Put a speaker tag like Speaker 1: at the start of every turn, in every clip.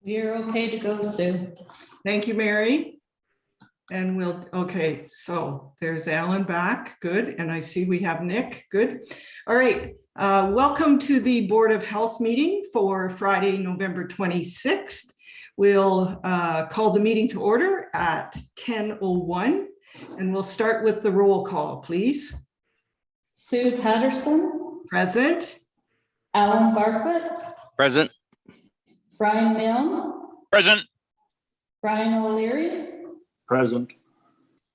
Speaker 1: We're okay to go, Sue.
Speaker 2: Thank you, Mary. And okay, so there's Alan back, good. And I see we have Nick, good. All right, welcome to the Board of Health meeting for Friday, November 26th. We'll call the meeting to order at 10:01 and we'll start with the roll call, please.
Speaker 1: Sue Patterson.
Speaker 2: Present.
Speaker 1: Alan Barfoot.
Speaker 3: Present.
Speaker 1: Brian Milne.
Speaker 3: Present.
Speaker 1: Brian O'Leary.
Speaker 4: Present.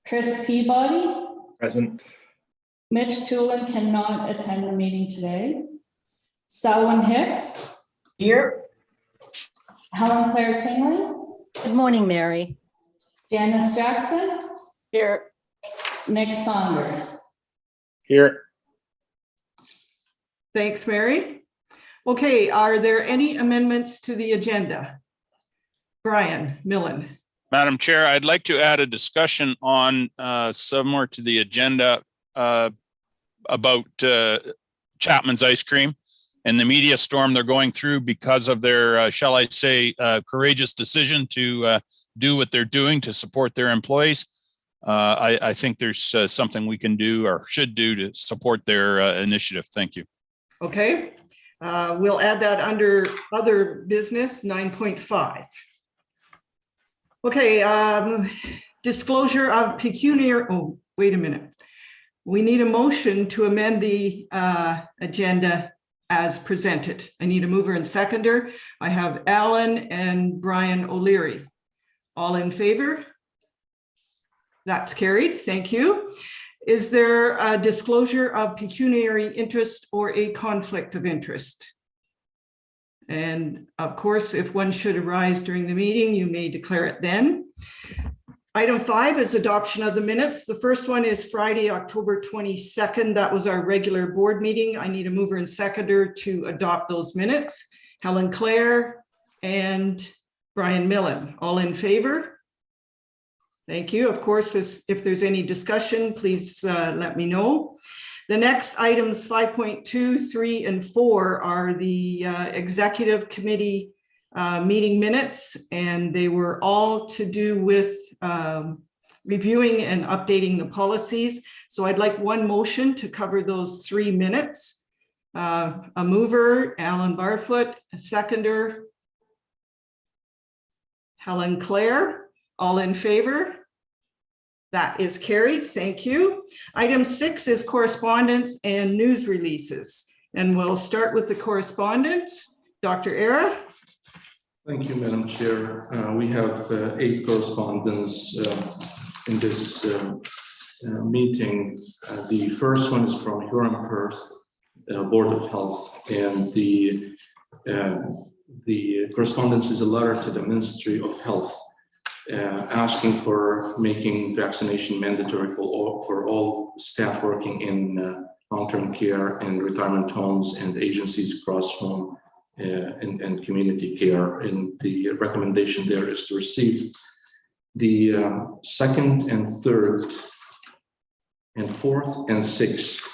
Speaker 1: Chris Peabody.
Speaker 4: Present.
Speaker 1: Mitch Tulin cannot attend the meeting today. Selwyn Hicks.
Speaker 2: Here.
Speaker 1: Helen Claire Tingley.
Speaker 5: Good morning, Mary.
Speaker 1: Janice Jackson.
Speaker 5: Here.
Speaker 1: Nick Saunders.
Speaker 4: Here.
Speaker 2: Thanks, Mary. Okay, are there any amendments to the agenda? Brian Millen.
Speaker 3: Madam Chair, I'd like to add a discussion on somewhere to the agenda about Chapman's Ice Cream and the media storm they're going through because of their, shall I say, courageous decision to do what they're doing to support their employees. I think there's something we can do or should do to support their initiative. Thank you.
Speaker 2: Okay, we'll add that under other business 9.5. Okay, disclosure of pecuniary, oh, wait a minute. We need a motion to amend the agenda as presented. I need a mover and seconder. I have Alan and Brian O'Leary. All in favor? That's carried, thank you. Is there a disclosure of pecuniary interest or a conflict of interest? And of course, if one should arise during the meeting, you may declare it then. Item 5 is adoption of the minutes. The first one is Friday, October 22nd. That was our regular board meeting. I need a mover and seconder to adopt those minutes. Helen Claire and Brian Millen, all in favor? Thank you. Of course, if there's any discussion, please let me know. The next items 5.2, 3, and 4 are the executive committee meeting minutes, and they were all to do with reviewing and updating the policies. So I'd like one motion to cover those 3 minutes. A mover, Alan Barfoot, a seconder, Helen Claire, all in favor? That is carried, thank you. Item 6 is correspondence and news releases. And we'll start with the correspondence. Dr. Era.
Speaker 6: Thank you, Madam Chair. We have 8 correspondence in this meeting. The first one is from Huron-Perth Board of Health, and the correspondence is a letter to the Ministry of Health asking for making vaccination mandatory for all staff working in long-term care and retirement homes and agencies across home and community care. And the recommendation there is to receive the 2nd and 3rd and 4th and 6th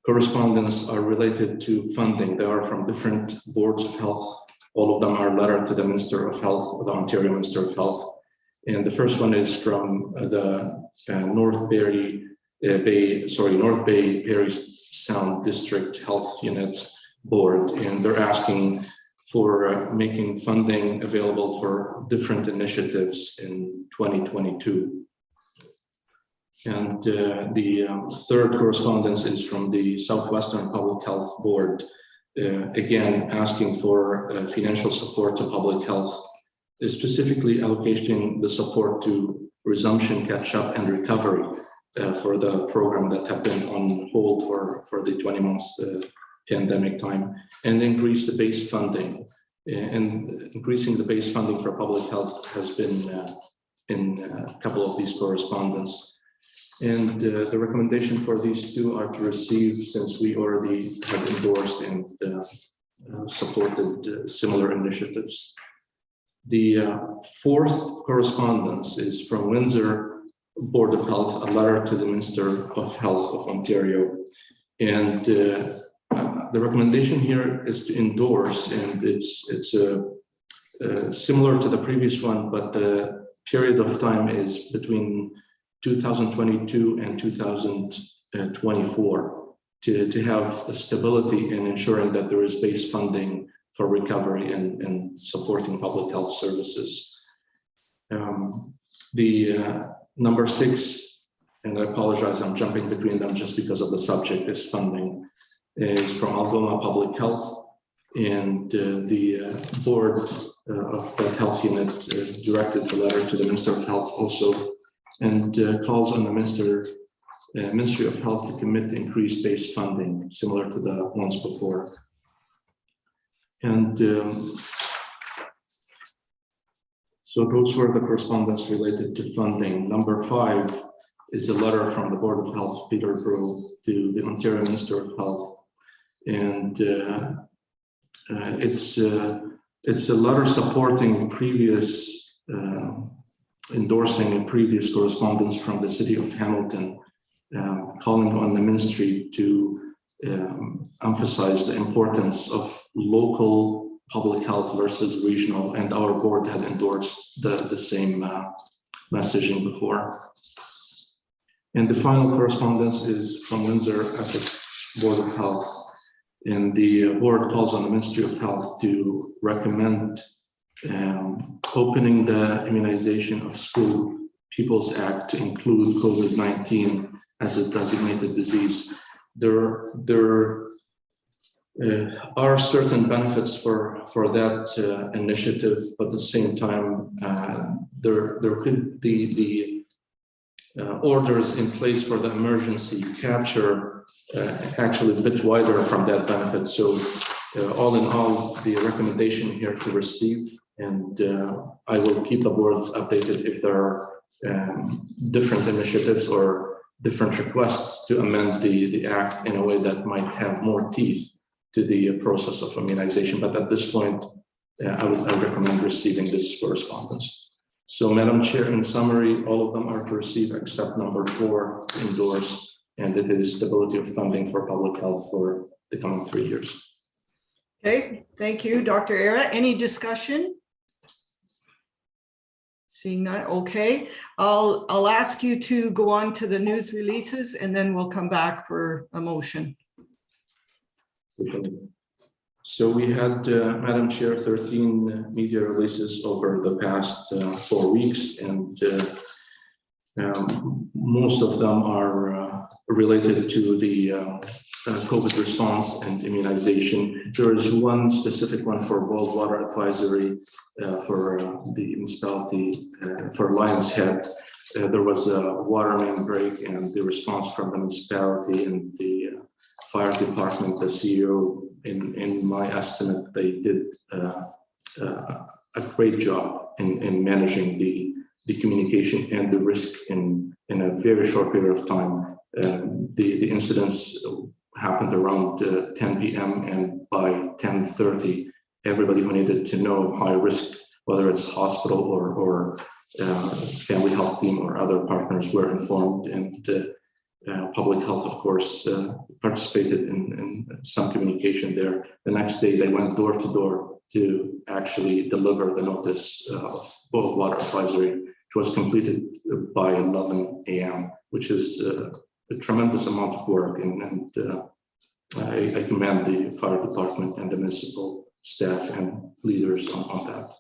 Speaker 6: correspondence are related to funding. They are from different boards of health. All of them are letter to the Minister of Health, the Ontario Minister of Health. And the first one is from the North Bay Parry Sound District Health Unit Board, and they're asking for making funding available for different initiatives in 2022. And the 3rd correspondence is from the Southwestern Public Health Board, again asking for financial support to public health, specifically allocating the support to resumption, catch up, and recovery for the program that have been on hold for the 20 months pandemic time, and increase the base funding. And increasing the base funding for public health has been in a couple of these correspondence. And the recommendation for these 2 are to receive, since we already have endorsed and supported similar initiatives. The 4th correspondence is from Windsor Board of Health, a letter to the Minister of Health of Ontario. And the recommendation here is to endorse, and it's a similar to the previous one, but the period of time is between 2022 and 2024 to have a stability in ensuring that there is base funding for recovery and supporting public health services. Number 6, and I apologize, I'm jumping between them just because of the subject, this funding is from Algoma Public Health, and the board of that health unit directed the letter to the Minister of Health also, and calls on the Ministry of Health to commit to increased base funding similar to the ones before. And so those were the correspondence related to funding. Number 5 is a letter from the Board of Health, Peterborough, to the Ontario Minister of Health. And it's a letter supporting previous, endorsing a previous correspondence from the City of Hamilton, calling on the ministry to emphasize the importance of local public health versus regional, and our board had endorsed the same messaging before. And the final correspondence is from Windsor-Essex Board of Health, and the board calls on the Ministry of Health to recommend opening the Immunization of School People's Act to include COVID-19 as a designated disease. There are certain benefits for that initiative, but at the same time, there could be the orders in place for the emergency capture actually a bit wider from that benefit. So all in all, the recommendation here to receive, and I will keep the board updated if there are different initiatives or different requests to amend the act in a way that might have more teeth to the process of immunization. But at this point, I recommend receiving this correspondence. So, Madam Chair, in summary, all of them are to receive except number 4, endorse, and it is stability of funding for public health for the coming 3 years.
Speaker 2: Okay, thank you, Dr. Era. Any discussion? Seeing none, okay. I'll ask you to go on to the news releases, and then we'll come back for a motion.
Speaker 6: So we had, Madam Chair, 13 media releases over the past 4 weeks, and most of them are related to the COVID response and immunization. There is one specific one for boiled water advisory for the municipality for Lion's Head. There was a water main break, and the response from the municipality and the fire department, the CEO, in my estimate, they did a great job in managing the communication and the risk in a very short period of time. The incidents happened around 10 p.m. and by 10:30, everybody who needed to know high risk, whether it's hospital or family health team or other partners, were informed, and public health, of course, participated in some communication there. The next day, they went door to door to actually deliver the notice of boiled water advisory. It was completed by 11 a.m., which is a tremendous amount of work, and I commend the fire department and the municipal staff and leaders on that.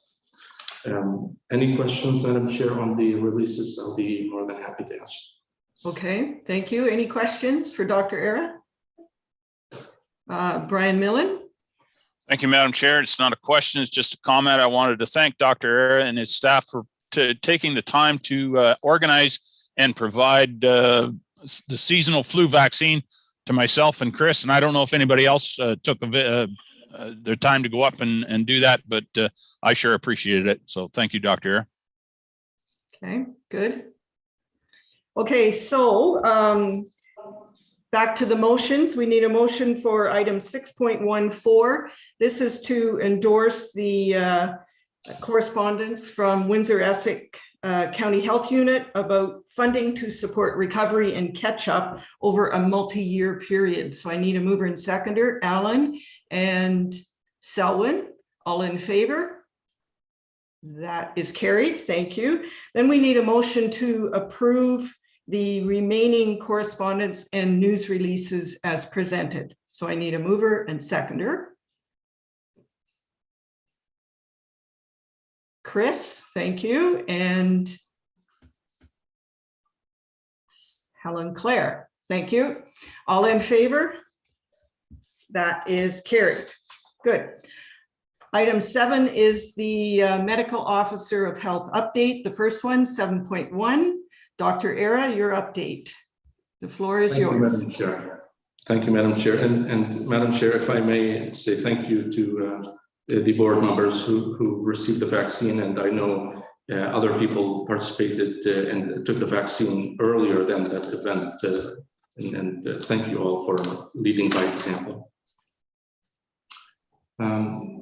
Speaker 6: Any questions, Madam Chair, on the releases? I'll be more than happy to answer.
Speaker 2: Okay, thank you. Any questions for Dr. Era? Brian Millen?
Speaker 3: Thank you, Madam Chair. It's not a question, it's just a comment. I wanted to thank Dr. Era and his staff for taking the time to organize and provide the seasonal flu vaccine to myself and Chris. And I don't know if anybody else took their time to go up and do that, but I sure appreciated it. So thank you, Dr. Era.
Speaker 2: Okay, good. Okay, so back to the motions. We need a motion for item 6.14. This is to endorse the correspondence from Windsor-Essex County Health Unit about funding to support recovery and catch up over a multi-year period. So I need a mover and seconder, Alan and Selwyn. All in favor? That is carried. Thank you. Then we need a motion to approve the remaining correspondence and news releases as presented. So I need a mover and seconder. Chris, thank you. And Helen Claire, thank you. All in favor? That is carried. Good. Item 7 is the Medical Officer of Health update. The first one, 7.1. Dr. Era, your update. The floor is
Speaker 6: Thank you,
Speaker 2: yours.
Speaker 6: Madam Chair. Thank you, Madam Chair. And Madam Chair, if I may say thank you to the board members who received the vaccine. And I know other people participated and took the vaccine earlier than that event. And thank you all for leading by example.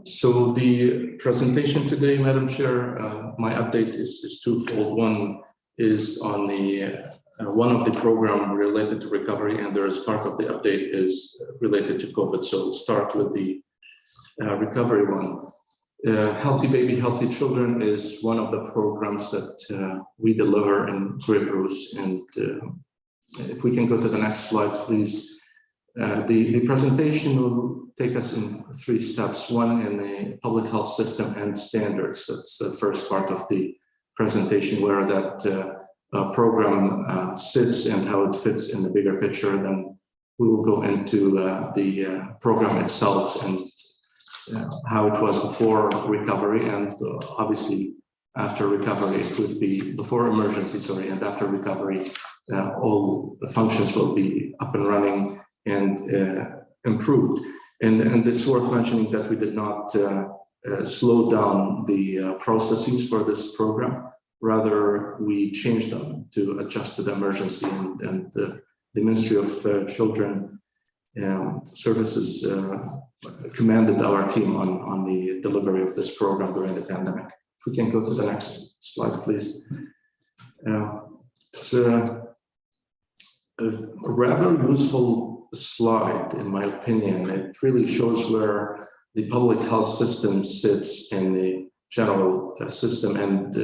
Speaker 6: So the presentation today, Madam Chair, my update is twofold. One is on the one of the program related to recovery, and there is part of the update is related to COVID. So we'll start with the recovery one. Healthy Baby, Healthy Children is one of the programs that we deliver in Grey Bruce. And if we can go to the next slide, please. The presentation will take us in 3 steps. One in the public health system and standards. That's the first part of the presentation, where that program sits and how it fits in the bigger picture. Then we will go into the program itself and how it was before recovery, and obviously after recovery. It would be before emergency, sorry, and after recovery, all the functions will be up and running and improved. And it's worth mentioning that we did not slow down the processes for this program. Rather, we changed them to adjust to the emergency, and the Ministry of Children Services commanded our team on the delivery of this program during the pandemic. If we can go to the next slide, please. It's a rather useful slide, in my opinion. It really shows where the public health system sits in the general system, and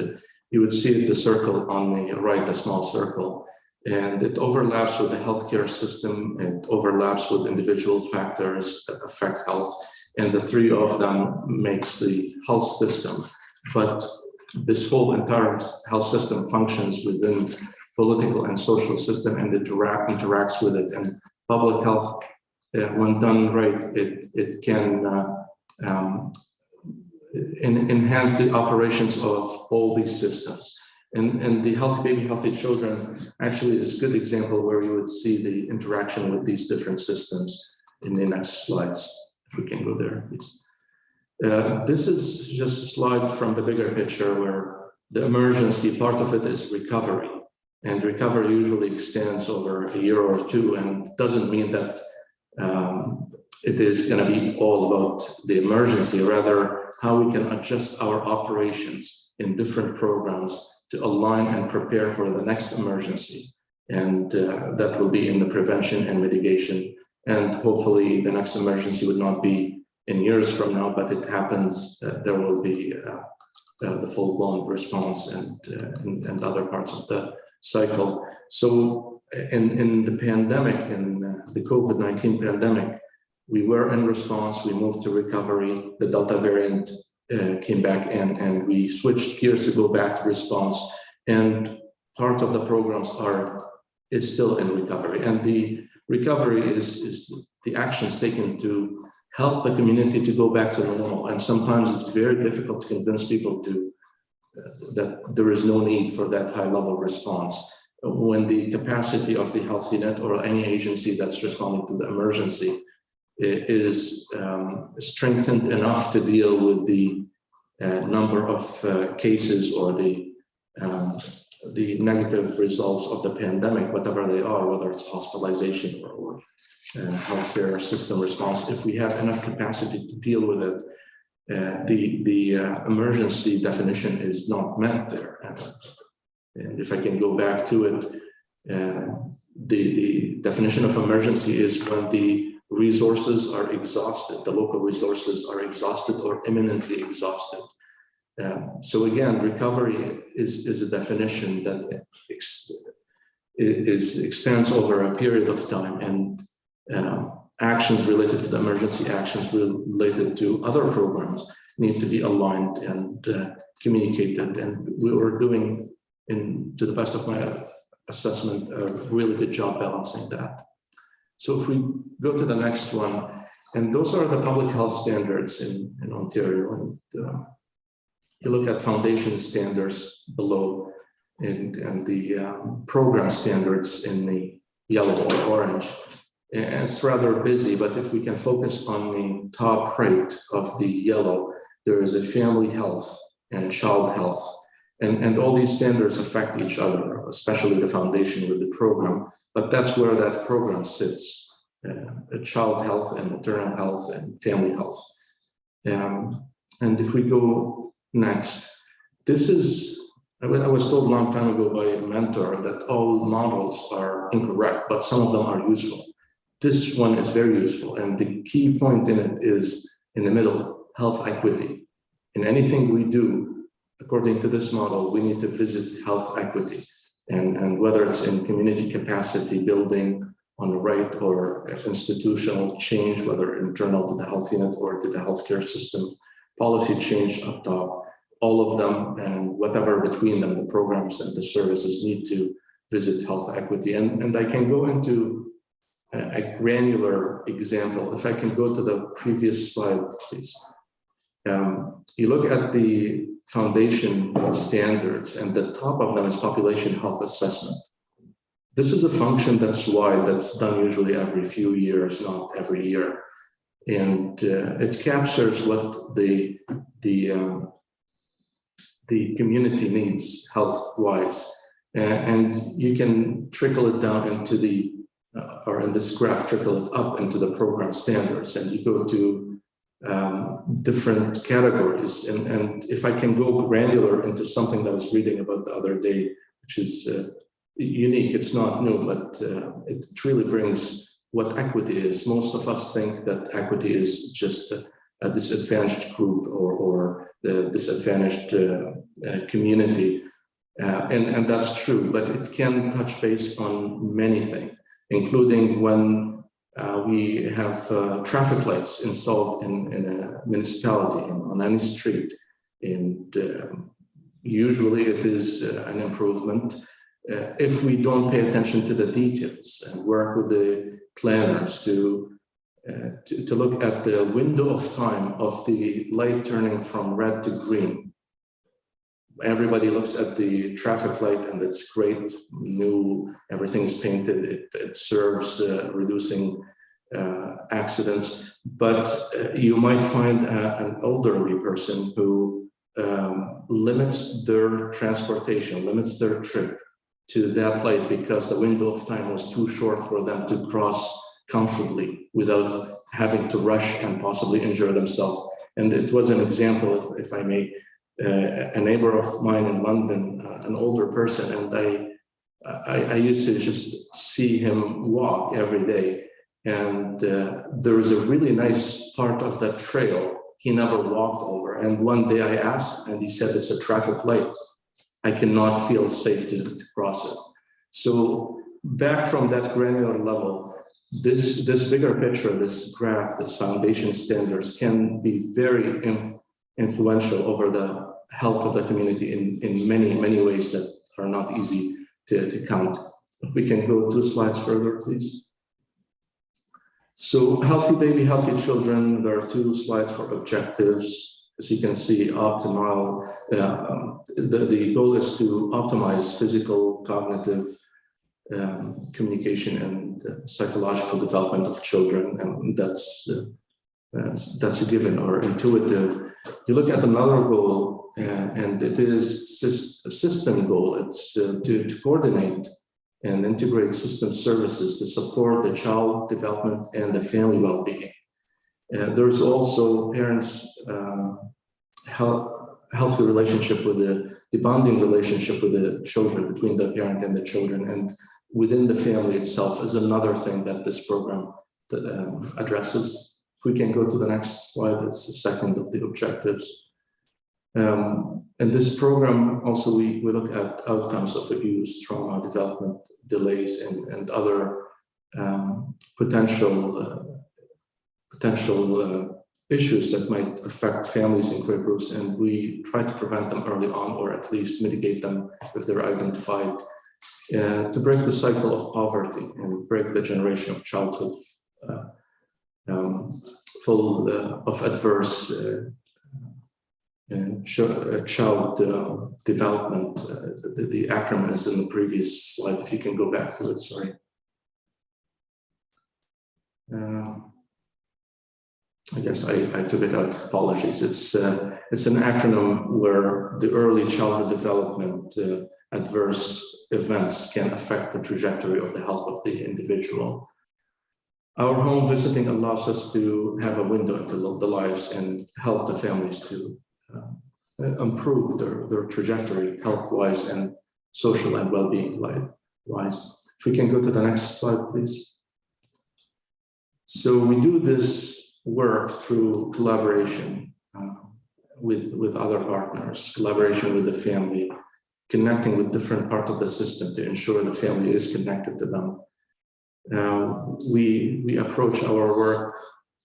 Speaker 6: you would see it, the circle on the right, the small circle, and it overlaps with the healthcare system. It overlaps with individual factors that affect health, and the 3 of them makes the health system. But this whole entire health system functions within political and social system, and it interacts with it. And public health, when done right, it can enhance the operations of all these systems. And the Healthy Baby, Healthy Children actually is a good example where you would see the interaction with these different systems in the next slides. If we can go there, please. This is just a slide from the bigger picture where the emergency part of it is recovery. And recovery usually extends over a year or 2, and doesn't mean that it is going to be all about the emergency, rather how we can adjust our operations in different programs to align and prepare for the next emergency. And that will be in the prevention and mitigation. And hopefully the next emergency would not be in years from now, but it happens, there will be the full-blown response and other parts of the cycle. So in the pandemic, in the COVID-19 pandemic, we were in response, we moved to recovery, the Delta variant came back in, and we switched gears to go back to response. And part of the programs is still in recovery. And the recovery is the actions taken to help the community to go back to normal. And sometimes it's very difficult to convince people that there is no need for that high level response. When the capacity of the Healthy Net or any agency that's responding to the emergency is strengthened enough to deal with the number of cases or the negative results of the pandemic, whatever they are, whether it's hospitalization or healthcare system response. If we have enough capacity to deal with it, the emergency definition is not met there. And if I can go back to it, the definition of emergency is when the resources are exhausted, the local resources are exhausted or imminently exhausted. So again, recovery is a definition that expands over a period of time, and actions related to the emergency actions related to other programs need to be aligned and communicated. And we were doing, to the best of my assessment, a really good job balancing that. So if we go to the next one, and those are the public health standards in Ontario, and you look at foundation standards below, and the program standards in the yellow or orange. And it's rather busy, but if we can focus on the top right of the yellow, there is a family health and child health. And all these standards affect each other, especially the foundation with the program, but that's where that program sits, child health and maternal health and family health. And if we go next, this is, I was told a long time ago by a mentor that all models are incorrect, but some of them are useful. This one is very useful, and the key point in it is in the middle, health equity. In anything we do, according to this model, we need to visit health equity, and whether it's in community capacity building on the right, or institutional change, whether internal to the health unit or to the healthcare system, policy change up top, all of them and whatever between them, the programs and the services need to visit health equity. And I can go into a granular example. If I can go to the previous slide, please. You look at the foundation standards, and the top of them is population health assessment. This is a function that's wide, that's done usually every few years, not every year. And it captures what the community needs health-wise. And you can trickle it down into the, or in this graph, trickle it up into the program standards, and you go to different categories. And if I can go granular into something that I was reading about the other day, which is unique, it's not new, but it really brings what equity is. Most of us think that equity is just a disadvantaged group or the disadvantaged community. And that's true, but it can touch base on many things, including when we have traffic lights installed in a municipality, on any street. And usually it is an improvement if we don't pay attention to the details and work with the planners to look at the window of time of the light turning from red to green. Everybody looks at the traffic light and it's great, new, everything's painted, it serves reducing accidents, but you might find an elderly person who limits their transportation, limits their trip to that light because the window of time was too short for them to cross comfortably without having to rush and possibly injure themselves. And it was an example, if I may, a neighbor of mine in London, an older person, and I used to just see him walk every day. And there is a really nice part of that trail he never walked over. And one day I asked, and he said, it's a traffic light. I cannot feel safe to cross it. So back from that granular level, this bigger picture, this graph, this foundation standards can be very influential over the health of the community in many, many ways that are not easy to count. If we can go 2 slides further, please. So healthy baby, healthy children, there are 2 slides for objectives. As you can see, optimal, the goal is to optimize physical, cognitive, communication and psychological development of children, and that's a given or intuitive. You look at another goal, and it is a system goal. It's to coordinate and integrate system services to support the child development and the family well-being. There's also parents' healthy relationship with the bonding relationship with the children, between the parent and the children, and within the family itself is another thing that this program addresses. If we can go to the next slide, it's the second of the objectives. In this program, also we look at outcomes of abuse, trauma, development delays, and other potential issues that might affect families in queer groups, and we try to prevent them early on, or at least mitigate them if they're identified, to break the cycle of poverty and break the generation of childhood full of adverse child development. The acronym is in the previous slide, if you can go back to it, sorry. I guess I took it out, apologies. It's an acronym where the early childhood development adverse events can affect the trajectory of the health of the individual. Our home visiting allows us to have a window into the lives and help the families to improve their trajectory health-wise and social and well-being wise. If we can go to the next slide, please. So we do this work through collaboration with other partners, collaboration with the family, connecting with different parts of the system to ensure the family is connected to them. We approach our work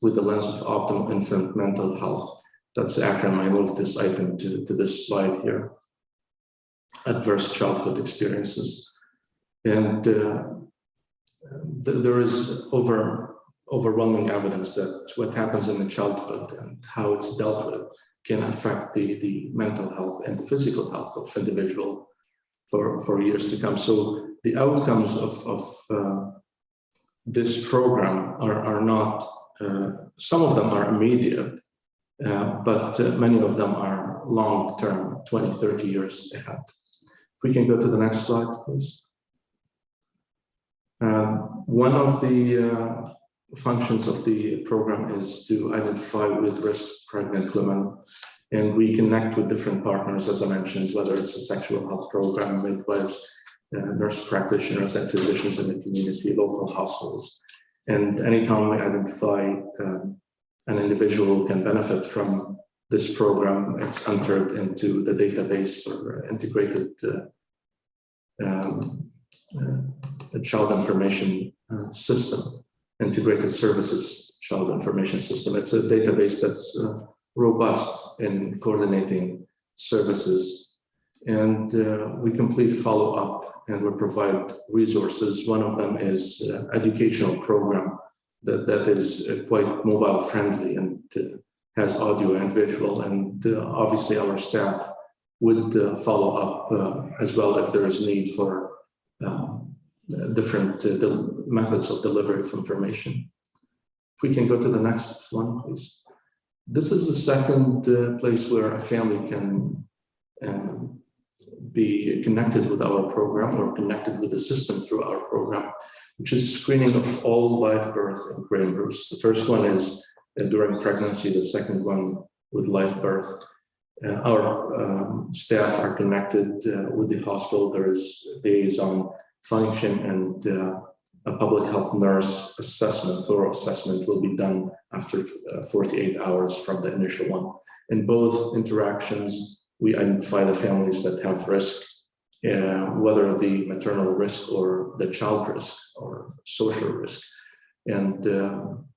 Speaker 6: with the lens of optimal infant mental health. That's the acronym. I moved this item to this slide here. Adverse childhood experiences. And there is overwhelming evidence that what happens in the childhood and how it's dealt with can affect the mental health and the physical health of individual for years to come. So the outcomes of this program are not, some of them are immediate, but many of them are long-term, 20, 30 years ahead. If we can go to the next slide, please. One of the functions of the program is to identify with risk pregnant women, and we connect with different partners, as I mentioned, whether it's a sexual health program, midwives, nurse practitioners, and physicians in the community, local hospitals. And anytime we identify an individual who can benefit from this program, it's entered into the database for integrated child information system, integrated services child information system. It's a database that's robust in coordinating services. And we complete a follow-up and we provide resources. One of them is educational program that is quite mobile friendly and has audio and visual. And obviously our staff would follow up as well if there is need for different methods of delivery of information. If we can go to the next one, please. This is the second place where a family can be connected with our program or connected with the system through our program, which is screening of all live birth in Graham Bruce. The first one is during pregnancy, the second one with live birth. Our staff are connected with the hospital. There is liaison function, and a public health nurse assessment, thorough assessment, will be done after 48 hours from the initial one. In both interactions, we identify the families that have risk, whether the maternal risk or the child risk or social risk. And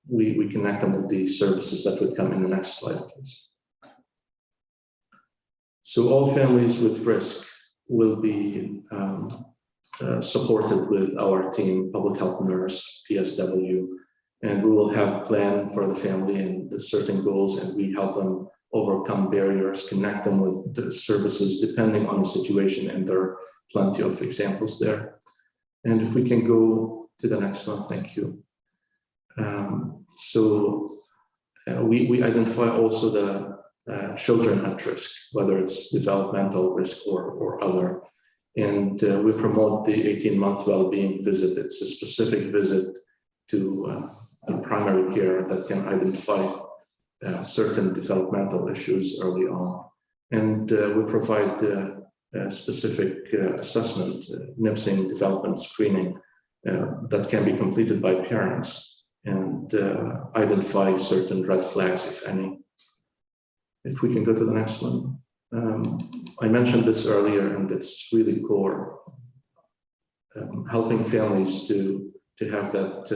Speaker 6: we connect them with the services that would come in the next slide, please. So all families with risk will be supported with our team, public health nurse, PSW, and we will have a plan for the family and the certain goals, and we help them overcome barriers, connect them with the services depending on the situation, and there are plenty of examples there. And if we can go to the next one, thank you. We identify also the children at risk, whether it's developmental risk or other. And we promote the 18-month well-being visit. It's a specific visit to primary care that can identify certain developmental issues early on. And we provide specific assessment, NIPSing development screening that can be completed by parents and identify certain red flags, if any. If we can go to the next one. I mentioned this earlier, and it's really core. Helping families to have that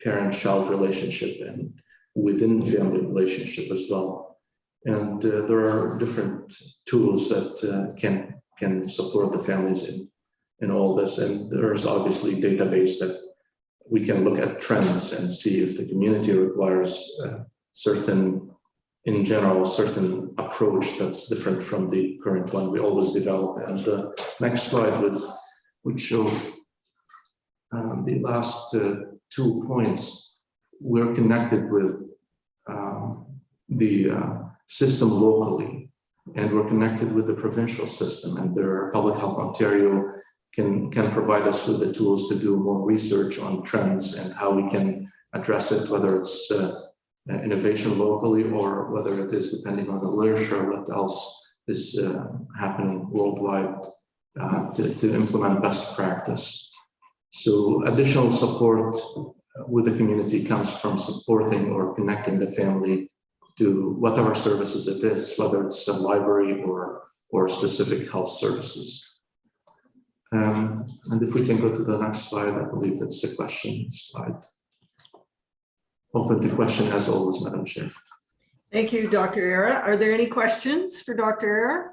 Speaker 6: parent-child relationship and within family relationship as well. And there are different tools that can support the families in all this. And there's obviously database that we can look at trends and see if the community requires certain approach that's different from the current one we always develop. And the next slide would show the last 2 points. We're connected with the system locally, and we're connected with the provincial system, and their Public Health Ontario can provide us with the tools to do more research on trends and how we can address it, whether it's innovation locally or whether it is depending on the literature, what else is happening worldwide to implement best practice. So additional support with the community comes from supporting or connecting the family to whatever services it is, whether it's a library or specific health services. And if we can go to the next slide, I believe it's the question slide. Open to question as always, Madam Chair.
Speaker 2: Thank you, Dr. Era. Are there any questions for Dr. Era?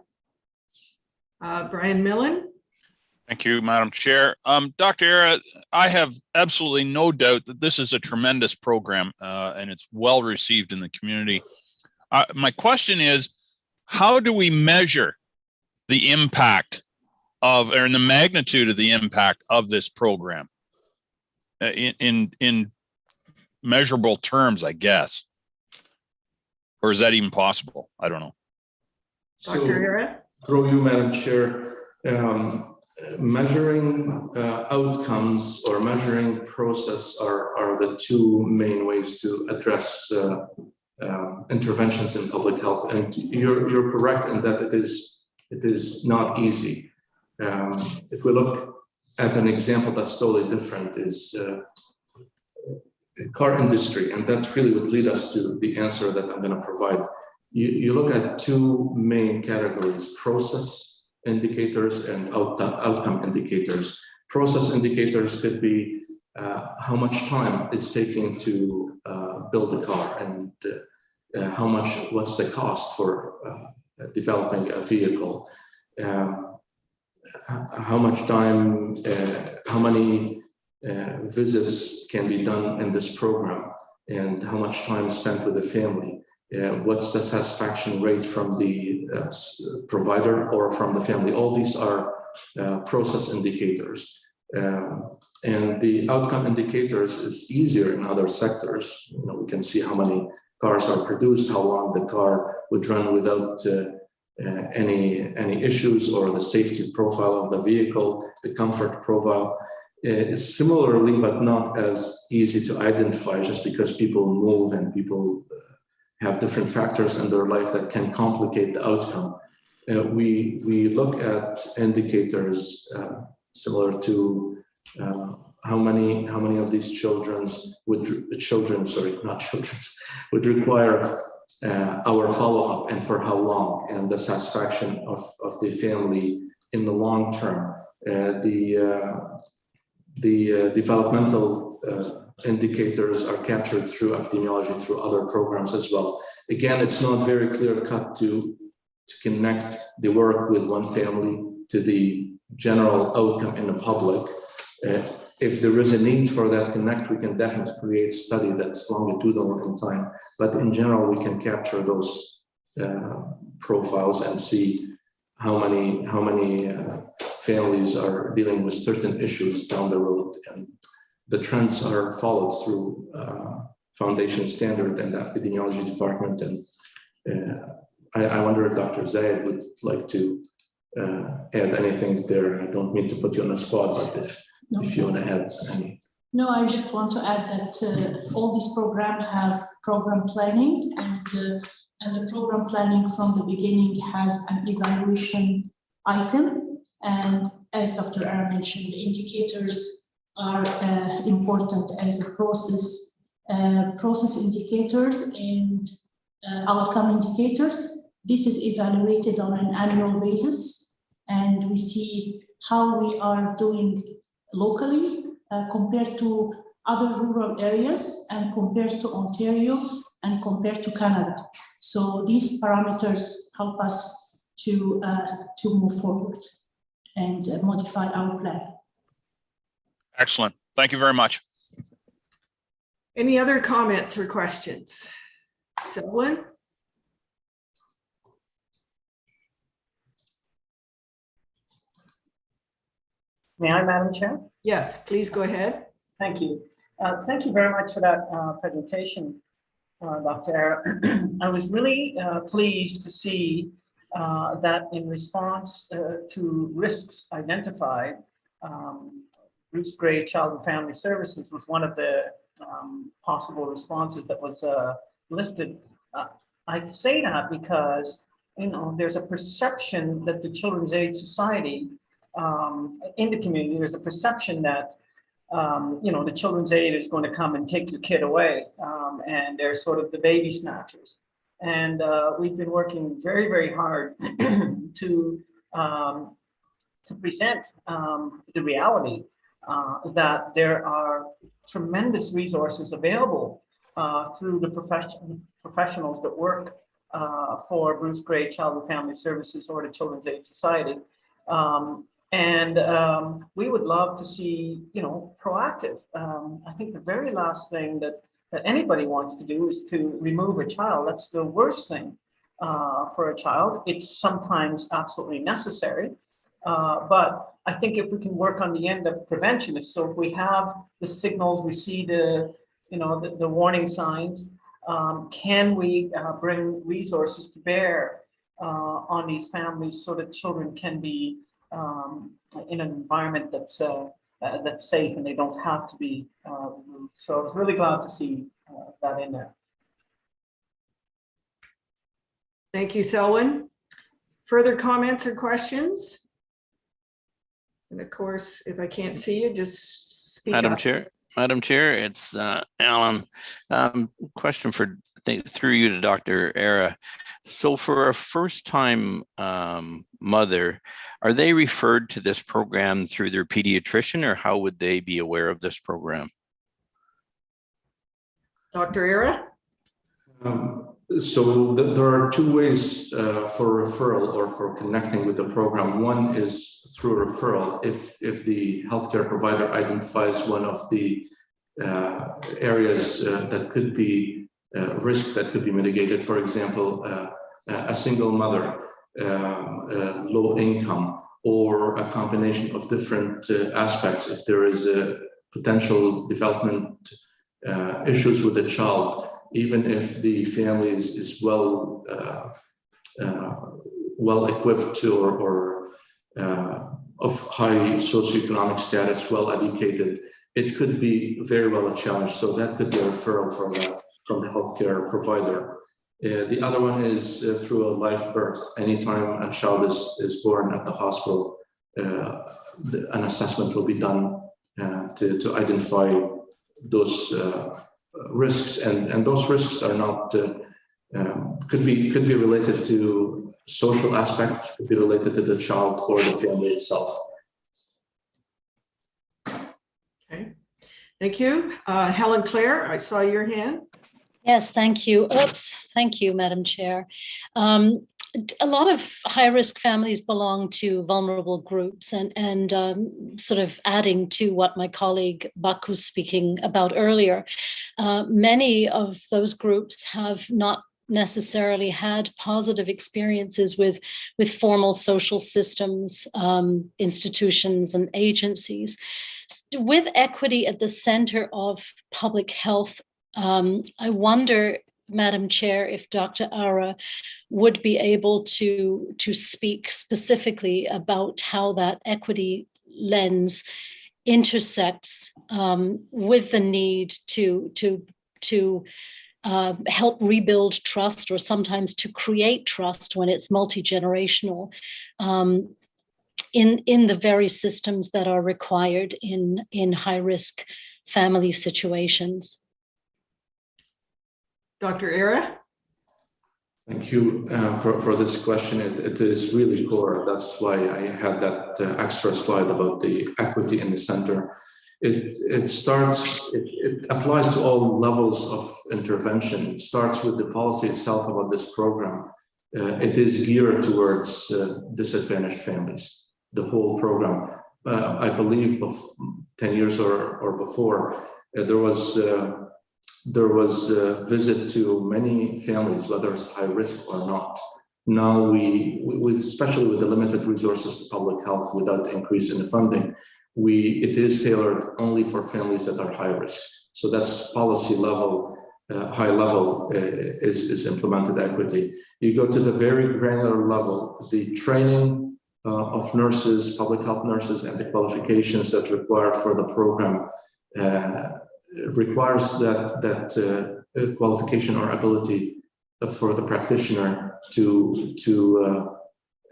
Speaker 2: Brian Millen?
Speaker 3: Thank you, Madam Chair. Dr. Era, I have absolutely no doubt that this is a tremendous program and it's well received in the community. My question is, how do we measure the impact of, or the magnitude of the impact of this program in measurable terms, I guess? Or is that even possible? I don't know.
Speaker 2: Dr. Era?
Speaker 6: Through you, Madam Chair, measuring outcomes or measuring process are the two main ways to address interventions in public health. And you're correct in that it is not easy. If we look at an example that's totally different, is car industry, and that really would lead us to the answer that I'm going to provide. You look at two main categories: process indicators and outcome indicators. Process indicators could be how much time it's taking to build a car, and what's the cost for developing a vehicle, how much time, how many visits can be done in this program, and how much time spent with the family. What's the satisfaction rate from the provider or from the family? All these are process indicators. And the outcome indicators is easier in other sectors. We can see how many cars are produced, how long the car would run without any issues, or the safety profile of the vehicle, the comfort profile. Is similarly, but not as easy to identify, just because people move and people have different factors in their life that can complicate the outcome. We look at indicators similar to how many of these children would require our follow-up, and for how long, and the satisfaction of the family in the long term. The developmental indicators are captured through epidemiology, through other programs as well. Again, it's not very clear-cut to connect the work with one family to the general outcome in the public. If there is a need for that connect, we can definitely create a study that's longitudinal in time. But in general, we can capture those profiles and see how many families are dealing with certain issues down the road, and the trends are followed through foundation standard and the epidemiology department. And I wonder if Dr. Zayed would like to add anything there. I don't mean to put you on the spot, but if you want to add any.
Speaker 7: No, I just want to add that all these programs have program planning, and the program planning from the beginning has an evaluation item. And as Dr. Ara mentioned, the indicators are important as a process indicators and outcome indicators. This is evaluated on an annual basis, and we see how we are doing locally compared to other rural areas and compared to Ontario and compared to Canada. So these parameters help us to move forward and modify our plan.
Speaker 3: Excellent. Thank you very much.
Speaker 2: Any other comments or questions? Selwyn?
Speaker 8: May I, Madam Chair?
Speaker 2: Yes, please go ahead.
Speaker 8: Thank you. Thank you very much for that presentation, Dr. Era. I was really pleased to see that in response to risks identified, Bruce Gray Child and Family Services was one of the possible responses that was listed. I say that because, you know, there's a perception that the Children's Aid Society in the community, there's a perception that you know, the Children's Aid is going to come and take your kid away, and they're sort of the baby snatchers. And we've been working very, very hard to present the reality that there are tremendous resources available through the professionals that work for Bruce Gray Child and Family Services or the Children's Aid Society. We would love to see, you know, proactive. I think the very last thing that anybody wants to do is to remove a child. That's the worst thing for a child. It's sometimes absolutely necessary. But I think if we can work on the end of prevention, if we have the signals, we see the, you know, the warning signs, can we bring resources to bear on these families so that children can be in an environment that's safe and they don't have to be removed. So I was really glad to see that in there.
Speaker 2: Thank you, Selwyn. Further comments or questions? And of course, if I can't see you, just speak
Speaker 9: Madam
Speaker 2: up.
Speaker 9: Chair, it's Alan. Question through you to Dr. Era. So for a first-time mother, are they referred to this program through their pediatrician, or how would they be aware of this program?
Speaker 2: Dr. Era?
Speaker 6: So there are two ways for referral or for connecting with the program. One is through referral. If the healthcare provider identifies one of the areas that could be risk that could be mitigated, for example, a single mother, low income, or a combination of different aspects. If there is a potential development issues with the child, even if the family is well equipped or of high socioeconomic status, well educated, it could be very well a challenge. So that could be a referral from the healthcare provider. The other one is through a live birth. Anytime a child is born at the hospital, an assessment will be done to identify those risks, and those risks are not could be related to social aspects, could be related to the child or the family itself.
Speaker 2: Okay, thank you. Helen Claire, I saw your hand.
Speaker 5: Yes, thank you. Oops, thank you, Madam Chair. A lot of high-risk families belong to vulnerable groups, and sort of adding to what my colleague Buck was speaking about earlier, many of those groups have not necessarily had positive experiences with formal social systems, institutions, and agencies. With equity at the center of public health, I wonder, Madam Chair, if Dr. Ara would be able to speak specifically about how that equity lens intersects with the need to help rebuild trust, or sometimes to create trust when it's multi-generational, in the very systems that are required in high-risk family situations.
Speaker 2: Dr. Era?
Speaker 6: Thank you for this question. It is really core. That's why I had that extra slide about the equity in the center. It applies to all levels of intervention. It starts with the policy itself about this program. It is geared towards disadvantaged families, the whole program. I believe 10 years or before, there was a visit to many families, whether it's high risk or not. Now especially with the limited resources to public health without increase in the funding, it is tailored only for families that are high risk. So that's policy level, high level is implemented equity. You go to the very granular level, the training of nurses, public health nurses, and the qualifications that's required for the program requires that qualification or ability for the practitioner to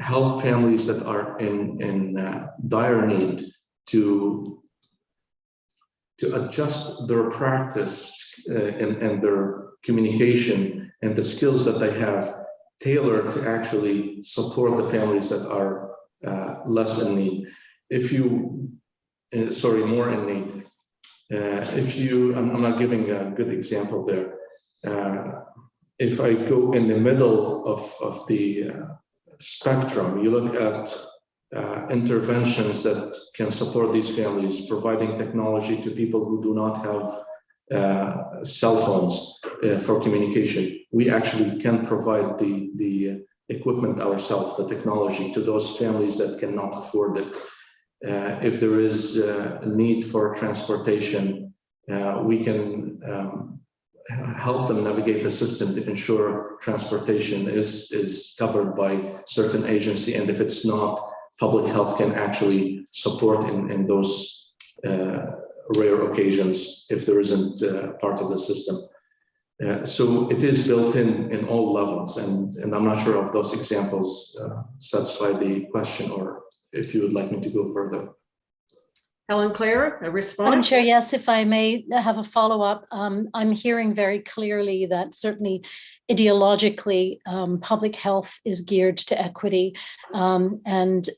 Speaker 6: help families that are in dire need to adjust their practice and their communication and the skills that they have tailored to actually support the families that are less in need. More in need. I'm not giving a good example there. If I go in the middle of the spectrum, you look at interventions that can support these families, providing technology to people who do not have cell phones for communication. We actually can provide the equipment ourselves, the technology, to those families that cannot afford it. If there is a need for transportation, we can help them navigate the system to ensure transportation is covered by certain agency, and if it's not, public health can actually support in those rare occasions if there isn't part of the system. So it is built in all levels, and I'm not sure if those examples satisfy the question, or if you would like me to go further.
Speaker 2: Helen Clare, a response?
Speaker 5: Madam Chair, yes, if I may have a follow-up. I'm hearing very clearly that certainly ideologically, public health is geared to equity. And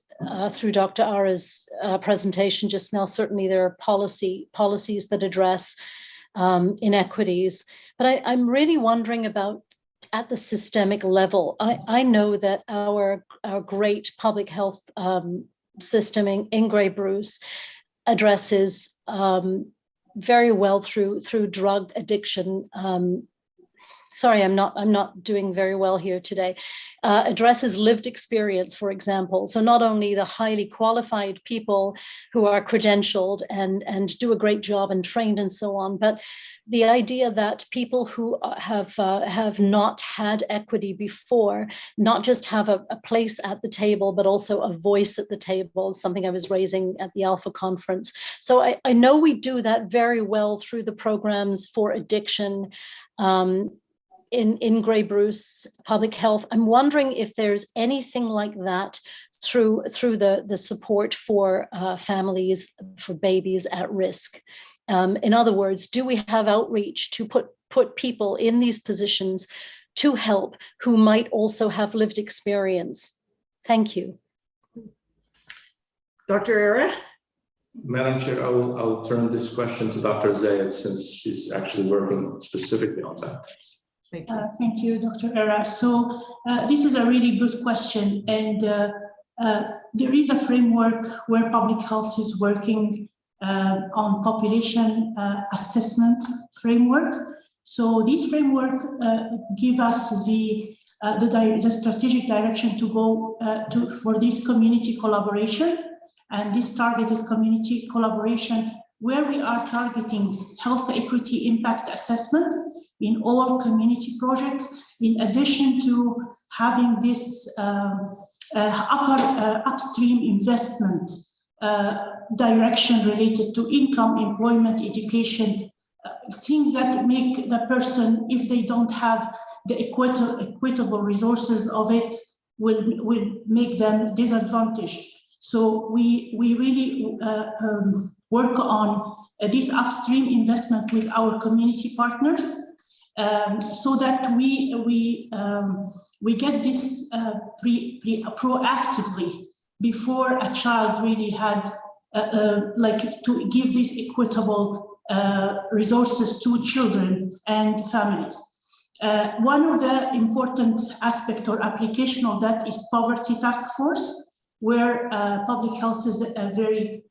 Speaker 5: through Dr. Ara's presentation just now, certainly there are policies that address inequities. But I'm really wondering about at the systemic level. I know that our great public health system in Grey Bruce addresses very well through drug addiction. Sorry, I'm not doing very well here today. Addresses lived experience, for example. So not only the highly qualified people who are credentialed and do a great job and trained and so on, but the idea that people who have not had equity before, not just have a place at the table, but also a voice at the table, something I was raising at the Alpha conference. So I know we do that very well through the programs for addiction in Grey Bruce Public Health. I'm wondering if there's anything like that through the support for families, for babies at risk. In other words, do we have outreach to put people in these positions to help who might also have lived experience? Thank you.
Speaker 2: Dr. Ara?
Speaker 6: Madam Chair, I'll turn this question to Dr. Zayed, since she's actually working specifically on that.
Speaker 7: Thank you, Dr. Ara. So this is a really good question, and there is a framework where public health is working on population assessment framework. So this framework give us the strategic direction to go for this community collaboration, and this targeted community collaboration where we are targeting health equity impact assessment in all community projects, in addition to having this upstream investment direction related to income, employment, education, things that make the person, if they don't have the equitable resources of it, will make them disadvantaged. So we really work on this upstream investment with our community partners. so that we get this proactively before a child really had like to give these equitable resources to children and families. One of the important aspect or application of that is poverty task force, where public health is very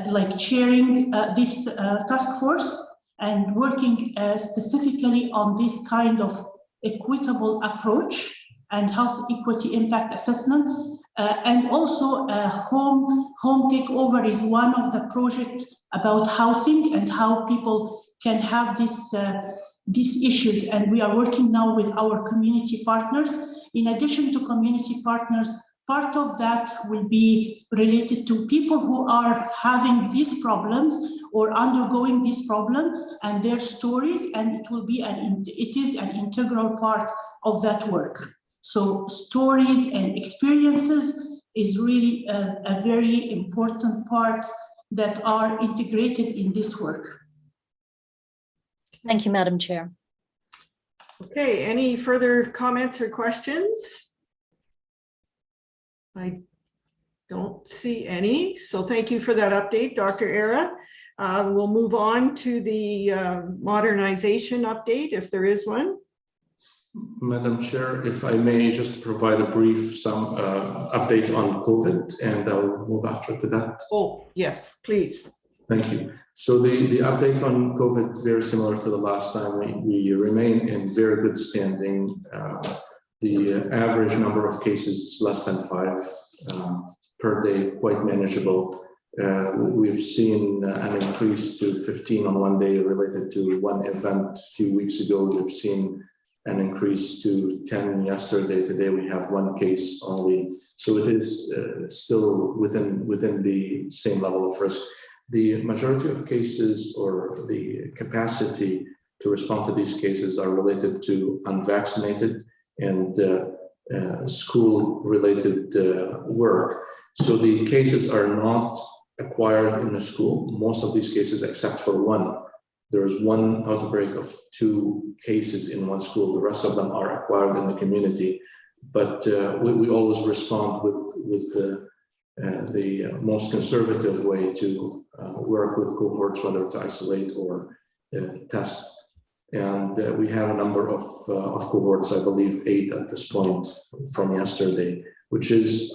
Speaker 7: like chairing this task force and working specifically on this kind of equitable approach and health equity impact assessment. And also home takeover is one of the projects about housing and how people can have these issues. And we are working now with our community partners. In addition to community partners, part of that will be related to people who are having these problems or undergoing this problem and their stories, and it is an integral part of that work. So stories and experiences is really a very important part that are integrated in this work.
Speaker 5: Thank you, Madam Chair.
Speaker 2: Okay, any further comments or questions? I don't see any, so thank you for that update, Dr. Era. We'll move on to the modernization update, if there is one.
Speaker 6: Madam Chair, if I may just provide a brief update on COVID, and I'll move after to that.
Speaker 2: Oh, yes, please.
Speaker 6: Thank you. So the update on COVID, very similar to the last time, we remain in very good standing. The average number of cases is less than 5 per day, quite manageable. We've seen an increase to 15 on one day related to one event a few weeks ago. We've seen an increase to 10 yesterday. Today we have 1 case only. So it is still within the same level of risk. The majority of cases or the capacity to respond to these cases are related to unvaccinated and school-related work. So the cases are not acquired in the school. Most of these cases, except for one, there's one outbreak of 2 cases in one school. The rest of them are acquired in the community. But we always respond with the most conservative way to work with cohorts, whether to isolate or test. And we have a number of cohorts, I believe 8 at this point from yesterday, which is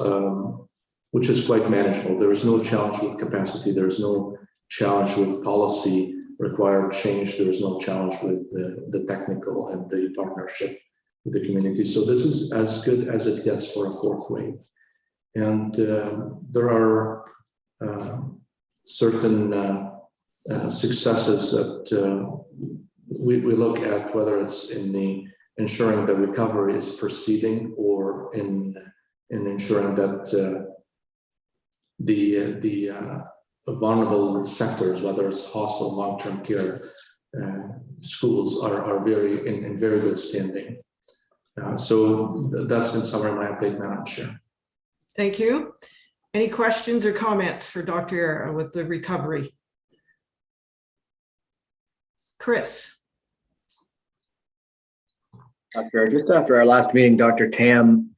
Speaker 6: quite manageable. There is no challenge with capacity. There is no challenge with policy required change. There is no challenge with the technical and the partnership with the community. So this is as good as it gets for a 4th wave. And there are certain successes that we look at, whether it's in the ensuring that recovery is proceeding or in ensuring that the vulnerable sectors, whether it's hospital, long-term care, schools, are in very good standing. So that's in summary my update, Madam Chair.
Speaker 2: Thank you. Any questions or comments for Dr. Era with the recovery? Chris.
Speaker 10: Dr. Just after our last meeting, Dr. Tam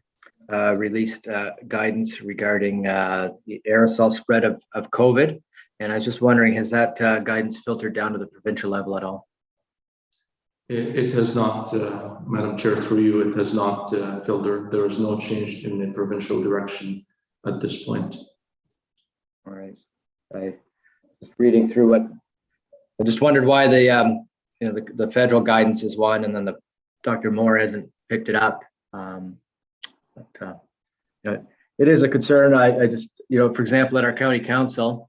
Speaker 10: released guidance regarding the aerosol spread of COVID. And I was just wondering, has that guidance filtered down to the provincial level at all?
Speaker 6: It has not, Madam Chair, through you, it has not filtered. There is no change in the provincial direction at this point.
Speaker 10: All right. I was reading through it. I just wondered why the federal guidance is one, and then the Dr. Moore hasn't picked it up. It is a concern. I just, for example, at our county council,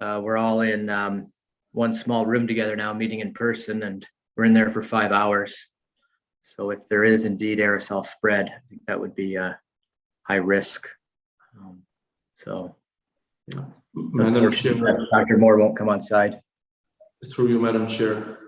Speaker 10: we're all in one small room together now, meeting in person, and we're in there for 5 hours. So if there is indeed aerosol spread, I think that would be high risk.
Speaker 6: Madam Chair,
Speaker 10: Dr. Moore won't come on side.
Speaker 6: Through you, Madam Chair,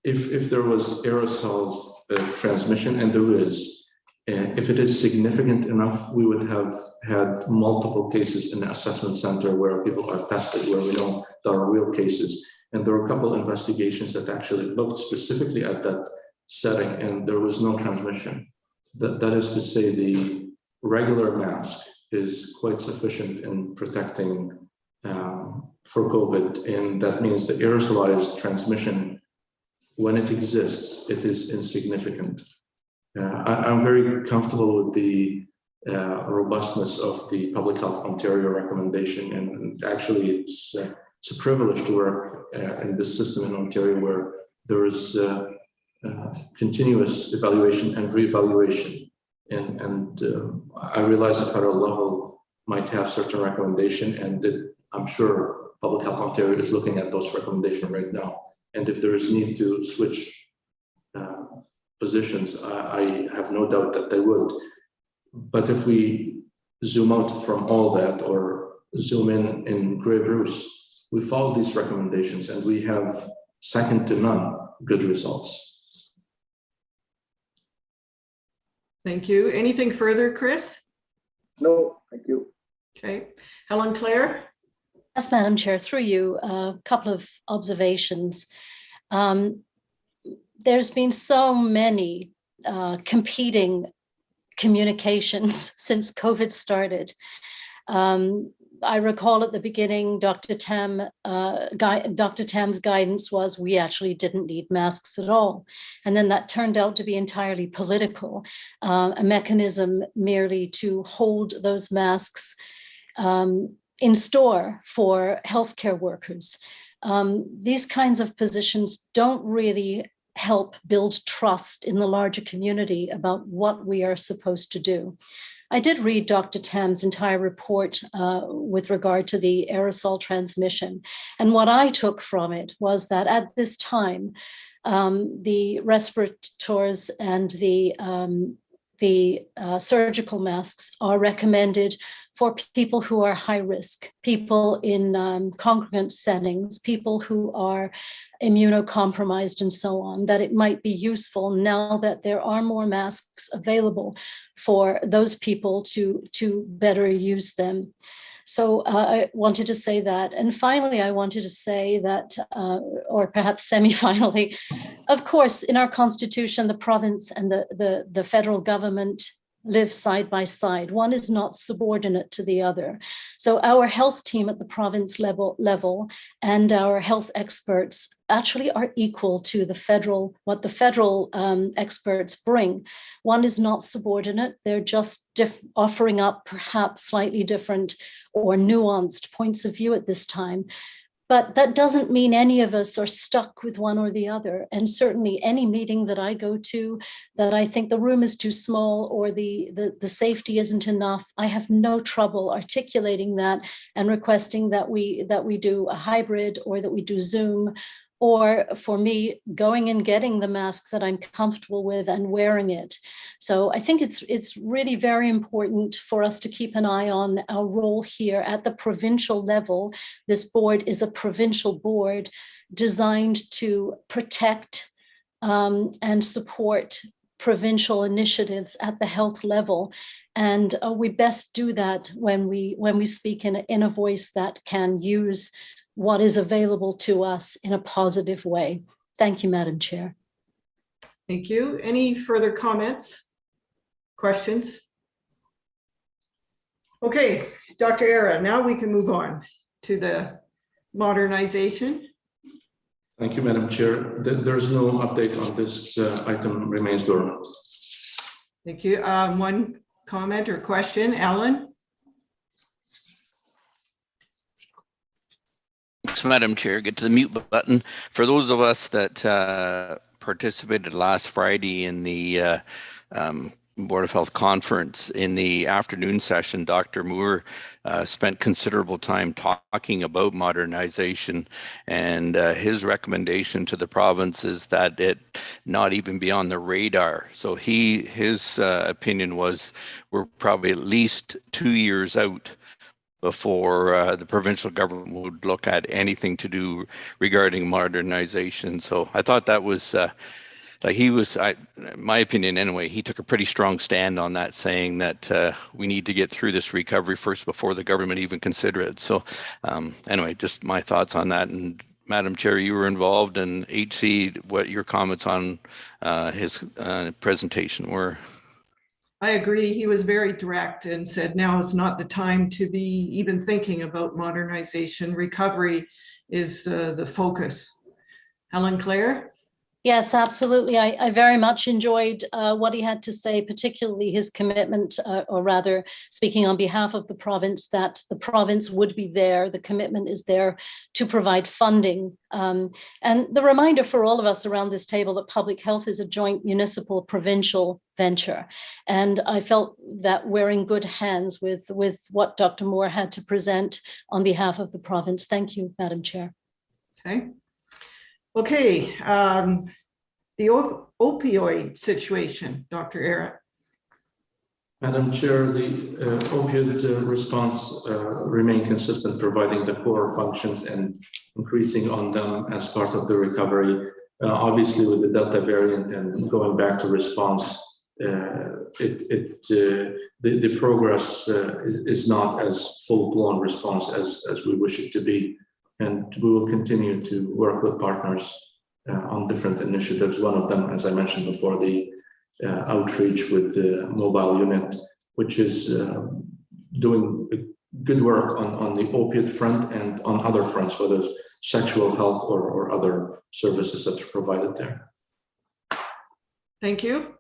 Speaker 6: if there was aerosols transmission, and there is, And if it is significant enough, we would have had multiple cases in the assessment center where people are tested, where we know there are real cases. And there were a couple of investigations that actually looked specifically at that setting, and there was no transmission. That is to say, the regular mask is quite sufficient in protecting for COVID, and that means the aerosolized transmission, when it exists, it is insignificant. I'm very comfortable with the robustness of the Public Health Ontario recommendation, and actually it's a privilege to work in this system in Ontario where there is continuous evaluation and reevaluation. And I realize the federal level might have certain recommendation, and I'm sure Public Health Ontario is looking at those recommendations right now. And if there is need to switch positions, I have no doubt that they would. But if we zoom out from all that, or zoom in Grey Bruce, we follow these recommendations and we have second to none good results.
Speaker 2: Thank you. Anything further, Chris?
Speaker 4: No, thank you.
Speaker 2: Okay. Helen Claire?
Speaker 5: Yes, Madam Chair, through you, a couple of observations. There's been so many competing communications since COVID started. I recall at the beginning, Dr. Tam's guidance was we actually didn't need masks at all. And then that turned out to be entirely political, a mechanism merely to hold those masks in store for healthcare workers. These kinds of positions don't really help build trust in the larger community about what we are supposed to do. I did read Dr. Tam's entire report with regard to the aerosol transmission. And what I took from it was that at this time, the respirators and the surgical masks are recommended for people who are high risk, people in congregant settings, people who are immunocompromised and so on, that it might be useful now that there are more masks available for those people to better use them. So I wanted to say that. And finally, I wanted to say that, or perhaps semi-finally, of course, in our Constitution, the province and the federal government live side by side. One is not subordinate to the other. So our health team at the province level and our health experts actually are equal to what the federal experts bring. One is not subordinate. They're just offering up perhaps slightly different or nuanced points of view at this time. But that doesn't mean any of us are stuck with one or the other. And certainly any meeting that I go to that I think the room is too small or the safety isn't enough, I have no trouble articulating that and requesting that we do a hybrid or that we do Zoom, or for me, going and getting the mask that I'm comfortable with and wearing it. So I think it's really very important for us to keep an eye on our role here at the provincial level. This board is a provincial board designed to protect and support provincial initiatives at the health level. And we best do that when we speak in a voice that can use what is available to us in a positive way. Thank you, Madam Chair.
Speaker 2: Thank you. Any further comments, questions? Okay, Dr. Era, now we can move on to the modernization.
Speaker 6: Thank you, Madam Chair. There's no update on this item, remains dormant.
Speaker 2: Thank you. One comment or question, Alan?
Speaker 9: Thanks, Madam Chair. Get to the mute button. For those of us that participated last Friday in the Board of Health conference, in the afternoon session, Dr. Moore spent considerable time talking about modernization, and his recommendation to the province is that it not even be on the radar. So his opinion was we're probably at least 2 years out before the provincial government would look at anything to do regarding modernization. So I thought that was like he was, my opinion anyway, he took a pretty strong stand on that, saying that we need to get through this recovery first before the government even consider it. So anyway, just my thoughts on that. And Madam Chair, you were involved, and HC, what your comments on his presentation were?
Speaker 2: I agree. He was very direct and said now is not the time to be even thinking about modernization. Recovery is the focus. Helen Claire?
Speaker 5: Yes, absolutely. I very much enjoyed what he had to say, particularly his commitment, or rather speaking on behalf of the province, that the province would be there. The commitment is there to provide funding. And the reminder for all of us around this table that public health is a joint municipal provincial venture. And I felt that we're in good hands with what Dr. Moore had to present on behalf of the province. Thank you, Madam Chair.
Speaker 2: Okay. Okay, the opioid situation, Dr. Era.
Speaker 6: Madam Chair, the opioid response remain consistent, providing the core functions and increasing on them as part of the recovery. Obviously, with the Delta variant and going back to response, the progress is not as full-blown response as we wish it to be. And we will continue to work with partners on different initiatives. One of them, as I mentioned before, the outreach with the mobile unit, which is doing good work on the opiate front and on other fronts, whether it's sexual health or other services that are provided there.
Speaker 2: Thank you.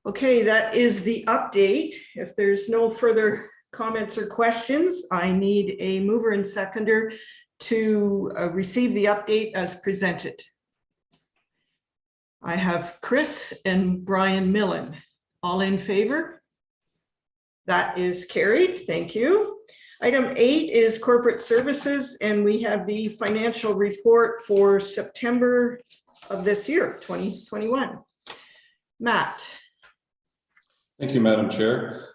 Speaker 2: Okay, that is the update. If there's no further comments or questions, I need a mover and seconder to receive the update as presented. I have Chris and Brian Millen. All in favor? That is carried. Thank you. Item 8 is corporate services, and we have the financial report for September of this year, 2021. Matt.
Speaker 11: Thank you, Madam Chair.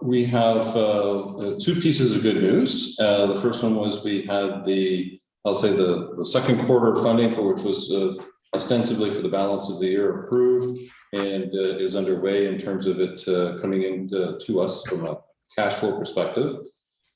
Speaker 11: We have two pieces of good news. The first one was we had I'll say the second quarter funding, for which was ostensibly for the balance of the year, approved and is underway in terms of it coming in to us from a cash flow perspective.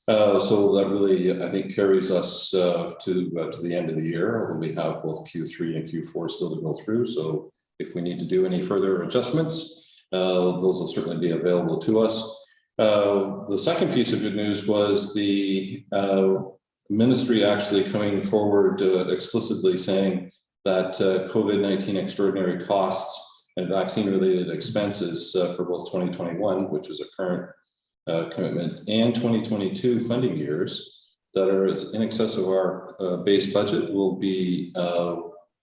Speaker 11: So that really, I think, carries us to the end of the year, although we have both Q3 and Q4 still to go through. So if we need to do any further adjustments, those will certainly be available to us. The second piece of good news was the ministry actually coming forward explicitly saying that COVID-19 extraordinary costs and vaccine-related expenses for both 2021, which is a current commitment, and 2022 funding years that are in excess of our base budget will be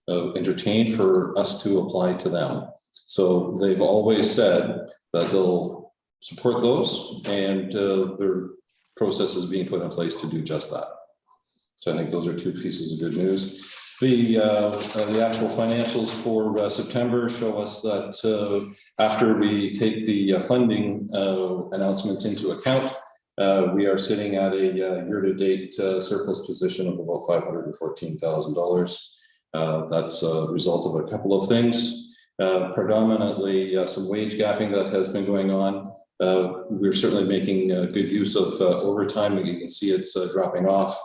Speaker 11: entertained for us to apply to them. So they've always said that they'll support those, and their process is being put in place to do just that. So I think those are two pieces of good news. The actual financials for September show us that after we take the funding announcements into account, we are sitting at a year-to-date surplus position of about $514,000. That's a result of a couple of things. Predominantly some wage gapping that has been going on. We're certainly making good use of overtime, and you can see it's dropping off.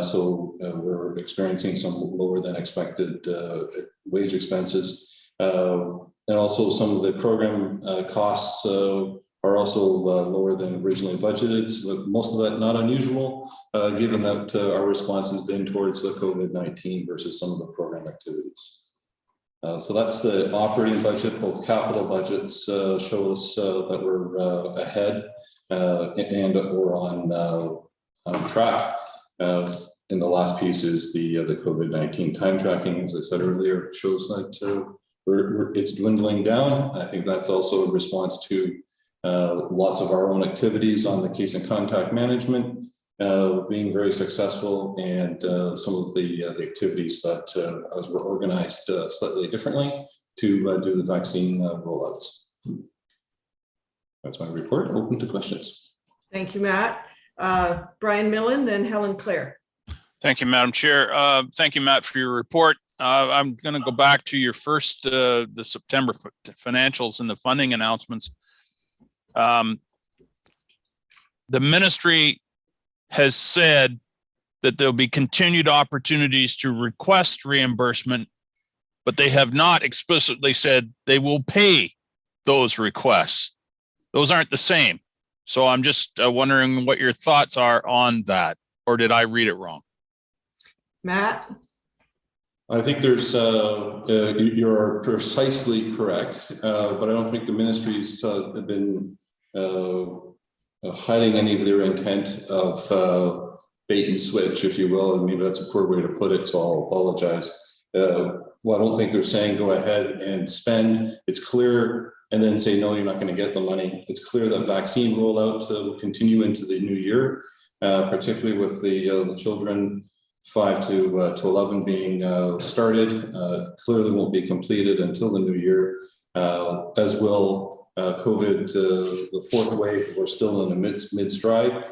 Speaker 11: So we're experiencing some lower than expected wage expenses. And also some of the program costs are also lower than originally budgeted. So most of that not unusual, given that our response has been towards the COVID-19 versus some of the program activities. So that's the operating budget. Both capital budgets show us that we're ahead and we're on track. And the last piece is the COVID-19 time tracking. As I said earlier, it shows that it's dwindling down. I think that's also a response to lots of our own activities on the case and contact management being very successful, and some of the activities that as we're organized slightly differently to do the vaccine rollouts. That's my report. Open to questions.
Speaker 2: Thank you, Matt. Brian Millen, then Helen Claire.
Speaker 3: Thank you, Madam Chair. Thank you, Matt, for your report. I'm going to go back to your first, the September financials and the funding announcements. The ministry has said that there'll be continued opportunities to request reimbursement, but they have not explicitly said they will pay those requests. Those aren't the same. So I'm just wondering what your thoughts are on that, or did I read it wrong?
Speaker 2: Matt?
Speaker 11: I think there's, you're precisely correct, but I don't think the ministry's been hiding any of their intent of bait and switch, if you will, and maybe that's a poor way to put it, so I'll apologize. Well, I don't think they're saying go ahead and spend. It's clear, and then say, no, you're not going to get the money. It's clear that vaccine rollout will continue into the new year, particularly with the children 5 to 11 being started. Clearly won't be completed until the new year, as will COVID, the fourth wave. We're still in the mid-stride.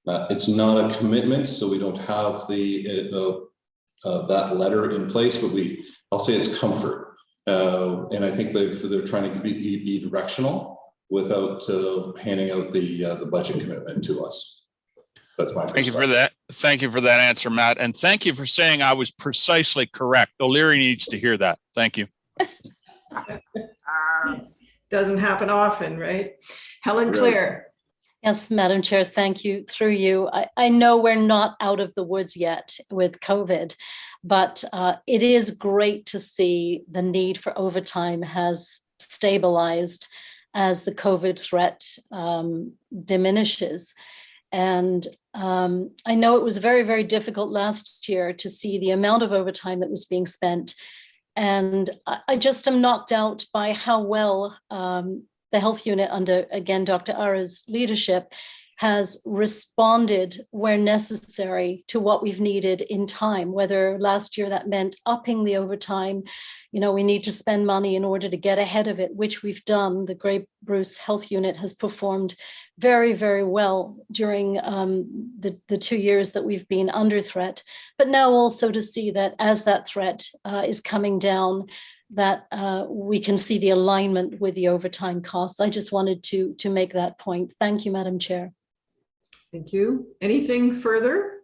Speaker 11: It's not a commitment, so we don't have that letter in place, but I'll say it's comfort. And I think they're trying to be directional without handing out the budget commitment to us. That's my
Speaker 3: Thank you for that. Thank you for that answer, Matt. And thank you for saying I was precisely correct. O'Leary needs to hear that. Thank you.
Speaker 2: Doesn't happen often, right? Helen Claire.
Speaker 5: Yes, Madam Chair, thank you. Through you, I know we're not out of the woods yet with COVID, but it is great to see the need for overtime has stabilized as the COVID threat diminishes. And I know it was very, very difficult last year to see the amount of overtime that was being spent. And I just am knocked out by how well the health unit under, again, Dr. Ara's leadership has responded where necessary to what we've needed in time, whether last year that meant upping the overtime. You know, we need to spend money in order to get ahead of it, which we've done. The Grey Bruce Health Unit has performed very, very well during the 2 years that we've been under threat. But now also to see that as that threat is coming down, that we can see the alignment with the overtime costs. I just wanted to make that point. Thank you, Madam Chair.
Speaker 2: Thank you. Anything further?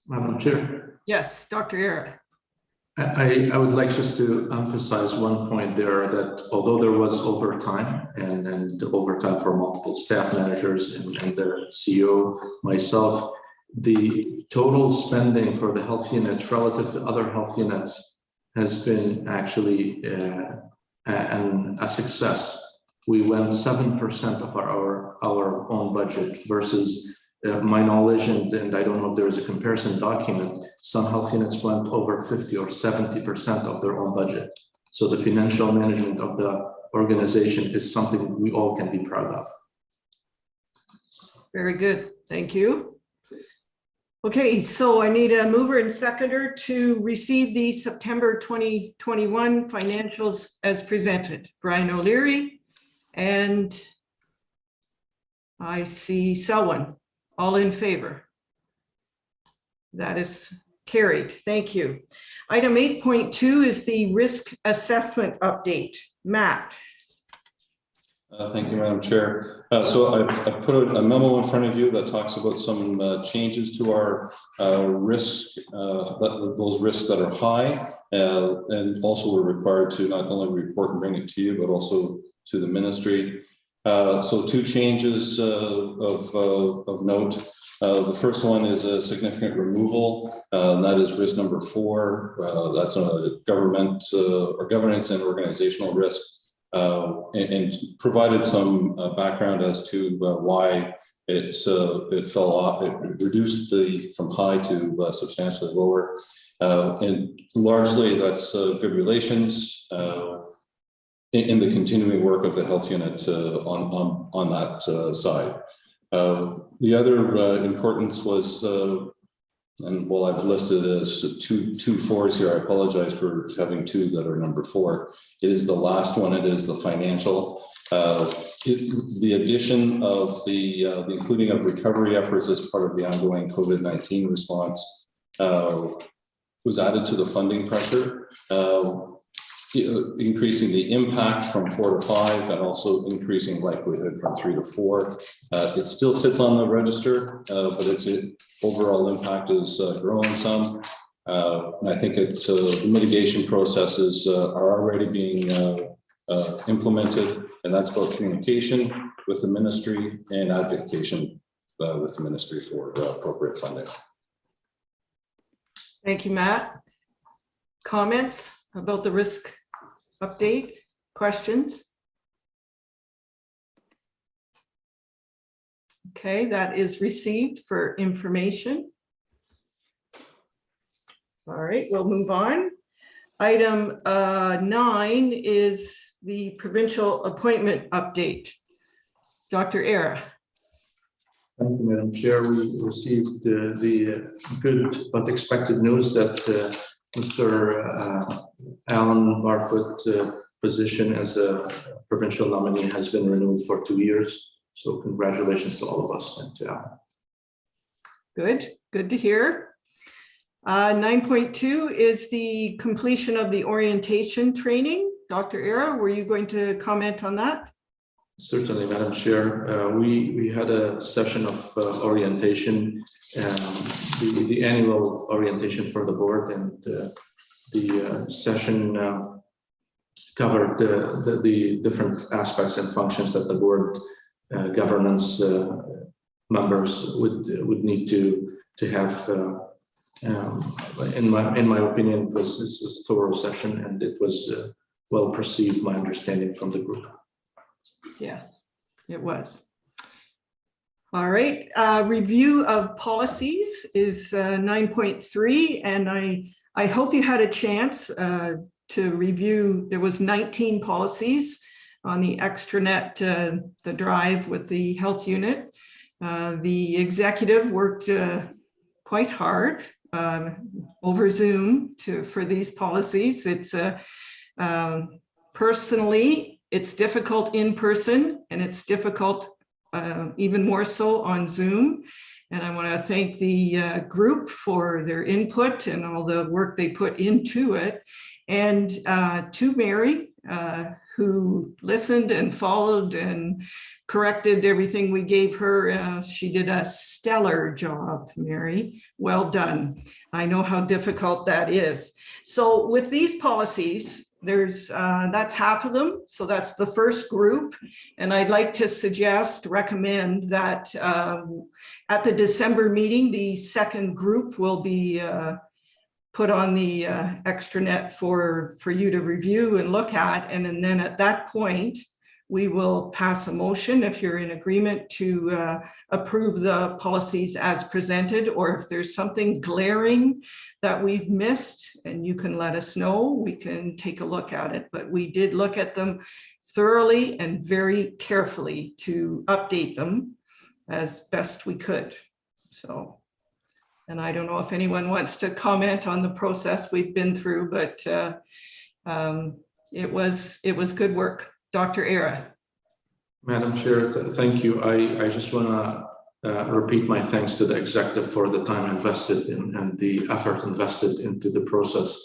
Speaker 6: Madam Chair.
Speaker 2: Yes, Dr. Era.
Speaker 6: I would like just to emphasize one point there, that although there was overtime and overtime for multiple staff managers and their CEO, myself, the total spending for the health unit relative to other health units has been actually a success. We went 7% of our own budget versus my knowledge, and I don't know if there is a comparison document, some health units went over 50 or 70% of their own budget. So the financial management of the organization is something we all can be proud of.
Speaker 2: Very good. Thank you. Okay, so I need a mover and seconder to receive the September 2021 financials as presented. Brian O'Leary, and I see Selwyn. All in favor? That is carried. Thank you. Item 8.2 is the risk assessment update. Matt.
Speaker 11: Thank you, Madam Chair. So I've put a memo in front of you that talks about some changes to our risk, those risks that are high, and also we're required to not only report and bring it to you, but also to the ministry. So two changes of note. The first one is a significant removal, and that is risk number 4. That's a government or governance and organizational risk, and provided some background as to why it fell off. It reduced from high to substantially lower, and largely that's good relations. In the continuing work of the health unit on that side. The other importance was, and well, I've listed as two fours here. I apologize for having 2 that are number 4. It is the last one. It is the financial. The addition of the including of recovery efforts as part of the ongoing COVID-19 response was added to the funding pressure. increasing the impact from 4 to 5 and also increasing likelihood from 3 to 4. It still sits on the register, but its overall impact is growing some. And I think it's the mitigation processes are already being implemented, and that's about communication with the ministry and advocation with the ministry for appropriate funding.
Speaker 2: Thank you, Matt. Comments about the risk update? Questions? Okay, that is received for information. All right, we'll move on. Item 9 is the provincial appointment update. Dr. Era.
Speaker 4: Thank you, Madam Chair. We received the good but expected news that Mr. Alan Barfoot's position as a provincial nominee has been renewed for 2 years. So congratulations to all of us and to Alan.
Speaker 2: Good to hear. 9.2 is the completion of the orientation training. Dr. Era, were you going to comment on that?
Speaker 4: Certainly, Madam Chair. We had a session of orientation, the annual orientation for the board, and the session covered the different aspects and functions that the board governance members would need to have. In my opinion, this was a thorough session, and it was well perceived, my understanding from the group.
Speaker 2: Yes, it was. All right, review of policies is 9.3, and I hope you had a chance to review. There was 19 policies on the extranet, the drive with the health unit. The executive worked quite hard over Zoom for these policies. It's personally, it's difficult in person, and it's difficult even more so on Zoom. And I want to thank the group for their input and all the work they put into it. And to Mary, who listened and followed and corrected everything we gave her. She did a stellar job, Mary. Well done. I know how difficult that is. So with these policies, there's that's half of them. So that's the first group. And I'd like to recommend that at the December meeting, the second group will be put on the extranet for you to review and look at. And then at that point, we will pass a motion if you're in agreement to approve the policies as presented, or if there's something glaring that we've missed and you can let us know, we can take a look at it. But we did look at them thoroughly and very carefully to update them as best we could. So, and I don't know if anyone wants to comment on the process we've been through, but it was good work. Dr. Era.
Speaker 4: Madam Chair, thank you. I just want to repeat my thanks to the executive for the time invested and the effort invested into the process.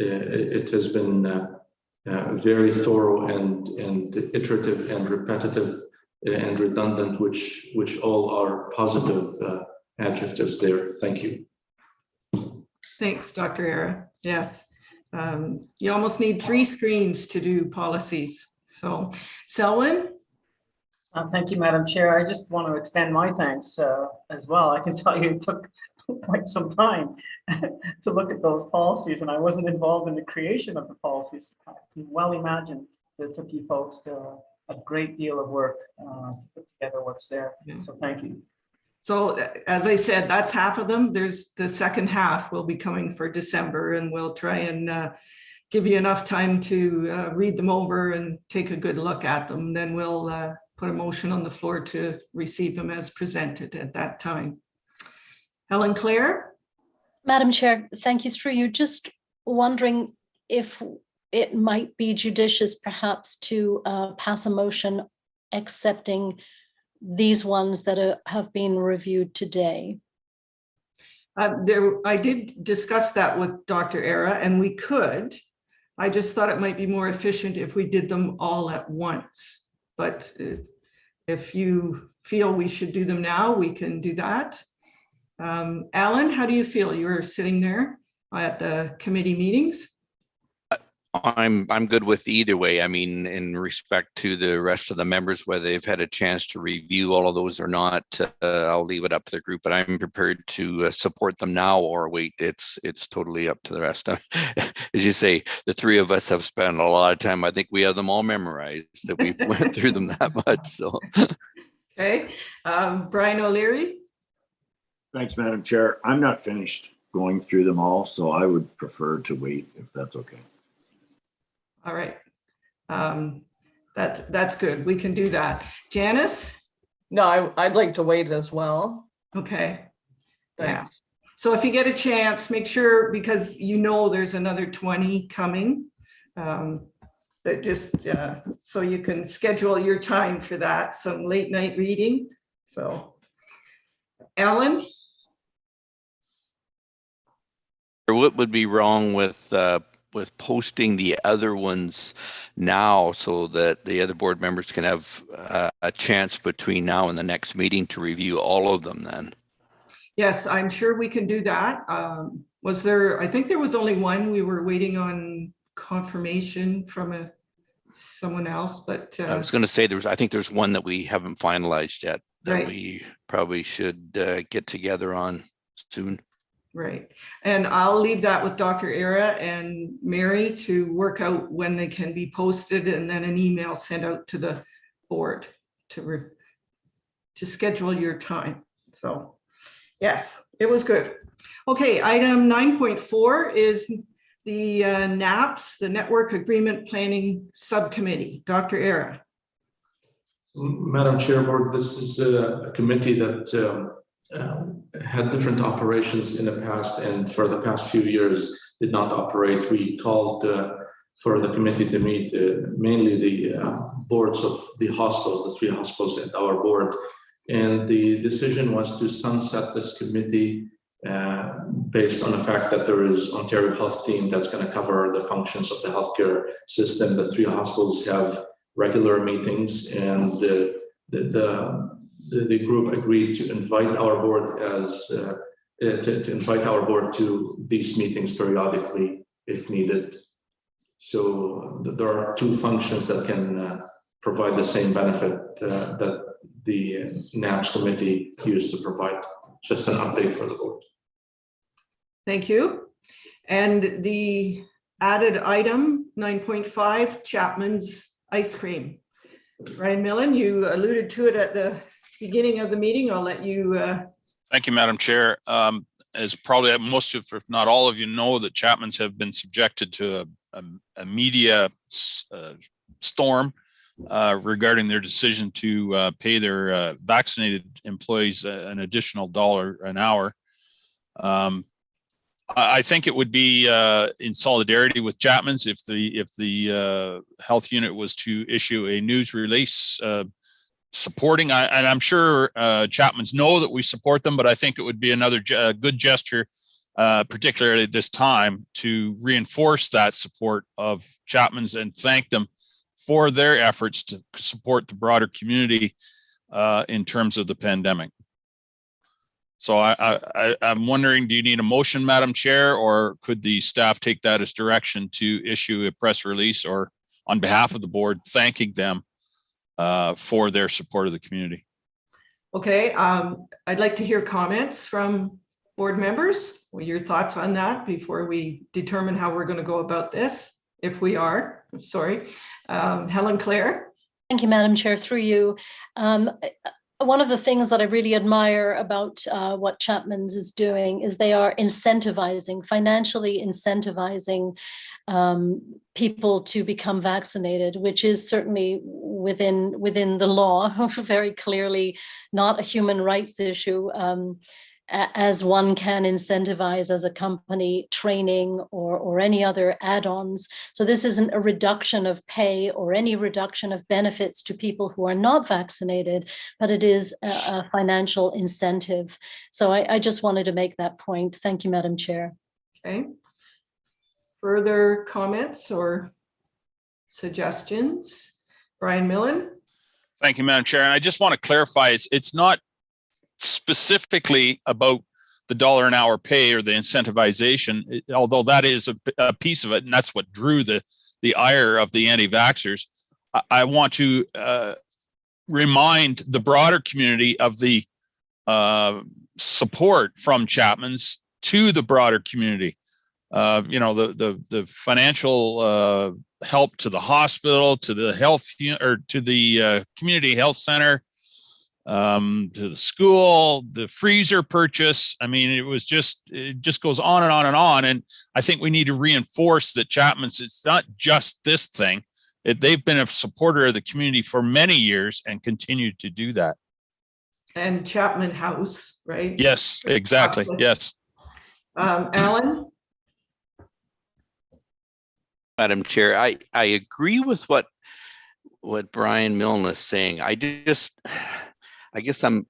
Speaker 4: It has been very thorough and iterative and repetitive and redundant, which all are positive adjectives there. Thank you.
Speaker 2: Thanks, Dr. Era. Yes. You almost need 3 screens to do policies. So, Selwyn?
Speaker 8: Thank you, Madam Chair. I just want to extend my thanks as well. I can tell you it took quite some time to look at those policies, and I wasn't involved in the creation of the policies. I can well imagine that it took you folks a great deal of work to put together what's there. Yeah. So thank you.
Speaker 2: So as I said, that's half of them. There's the second half will be coming for December, and we'll try and give you enough time to read them over and take a good look at them. Then we'll put a motion on the floor to receive them as presented at that time. Helen Claire?
Speaker 5: Madam Chair, thank you through you. Just wondering if it might be judicious perhaps to pass a motion accepting these ones that have been reviewed today.
Speaker 2: I did discuss that with Dr. Era, and we could. I just thought it might be more efficient if we did them all at once. But if you feel we should do them now, we can do that. Alan, how do you feel? You were sitting there at the committee meetings.
Speaker 9: I'm good with either way. I mean, in respect to the rest of the members, whether they've had a chance to review all of those or not, I'll leave it up to the group, but I'm prepared to support them now or wait. It's totally up to the rest. As you say, the three of us have spent a lot of time. I think we have them all memorized, that we've went through them that much. So,
Speaker 2: Okay, Brian O'Leary.
Speaker 12: Thanks, Madam Chair. I'm not finished going through them all, so I would prefer to wait if that's okay.
Speaker 2: All right. That's good. We can do that. Janice?
Speaker 13: No, I'd like to wait as well.
Speaker 2: Okay. Yeah.
Speaker 13: Thanks.
Speaker 2: So if you get a chance, make sure, because you know there's another 20 coming. That just so you can schedule your time for that, some late night reading. So, Alan?
Speaker 9: what would be wrong with posting the other ones now so that the other board members can have a chance between now and the next meeting to review all of them then?
Speaker 2: Yes, I'm sure we can do that. Was there, I think there was only one, we were waiting on confirmation from someone else, but
Speaker 9: I was going to say I think there's one that we haven't finalized yet that
Speaker 2: right.
Speaker 9: we probably should get together on soon.
Speaker 2: Right. And I'll leave that with Dr. Era and Mary to work out when they can be posted, and then an email sent out to the board to schedule your time. So yes, it was good. Okay, item 9.4 is the NAPS, the Network Agreement Planning Subcommittee. Dr. Era.
Speaker 4: Madam Chair, Board, this is a committee that had different operations in the past, and for the past few years did not operate. We called for the committee to meet mainly the boards of the hospitals, the 3 hospitals and our board. And the decision was to sunset this committee based on the fact that there is Ontario Health Team that's going to cover the functions of the healthcare system. The 3 hospitals have regular meetings, and the group agreed to invite our board to invite our board to these meetings periodically if needed. So there are 2 functions that can provide the same benefit that the NAPS committee used to provide. Just an update for the board.
Speaker 2: Thank you. And the added item 9.5, Chapman's ice cream. Ryan Millen, you alluded to it at the beginning of the meeting. I'll let you.
Speaker 3: Thank you, Madam Chair. As probably most of, if not all of you know, that Chapman's have been subjected to a media storm regarding their decision to pay their vaccinated employees an additional $1 an hour. I think it would be in solidarity with Chapman's if the health unit was to issue a news release supporting, and I'm sure Chapman's know that we support them, but I think it would be another good gesture, particularly at this time, to reinforce that support of Chapman's and thank them for their efforts to support the broader community in terms of the pandemic. So I'm wondering, do you need a motion, Madam Chair, or could the staff take that as direction to issue a press release or on behalf of the board, thanking them for their support of the community?
Speaker 2: Okay, I'd like to hear comments from board members. What are your thoughts on that before we determine how we're going to go about this? If we are, sorry. Helen Claire.
Speaker 5: Thank you, Madam Chair, through you. One of the things that I really admire about what Chapman's is doing is they are financially incentivizing people to become vaccinated, which is certainly within the law, very clearly not a human rights issue, as one can incentivize as a company training or any other add-ons. So this isn't a reduction of pay or any reduction of benefits to people who are not vaccinated, but it is a financial incentive. So I just wanted to make that point. Thank you, Madam Chair.
Speaker 2: Okay. further comments or suggestions? Brian Millen?
Speaker 3: Thank you, Madam Chair. And I just want to clarify, it's not specifically about the $1 an hour pay or the incentivization, although that is a piece of it, and that's what drew the ire of the anti-vaxxers. I want to remind the broader community of the support from Chapman's to the broader community. The financial help to the hospital, to the health or to the community health center, to the school, the freezer purchase. I mean, it just goes on and on and on. And I think we need to reinforce that Chapman's, it's not just this thing. They've been a supporter of the community for many years and continue to do that.
Speaker 2: And Chapman House, right?
Speaker 3: Yes, exactly. Yes.
Speaker 2: Alan?
Speaker 9: Madam Chair, I agree with what Brian Milne is saying. I guess I'm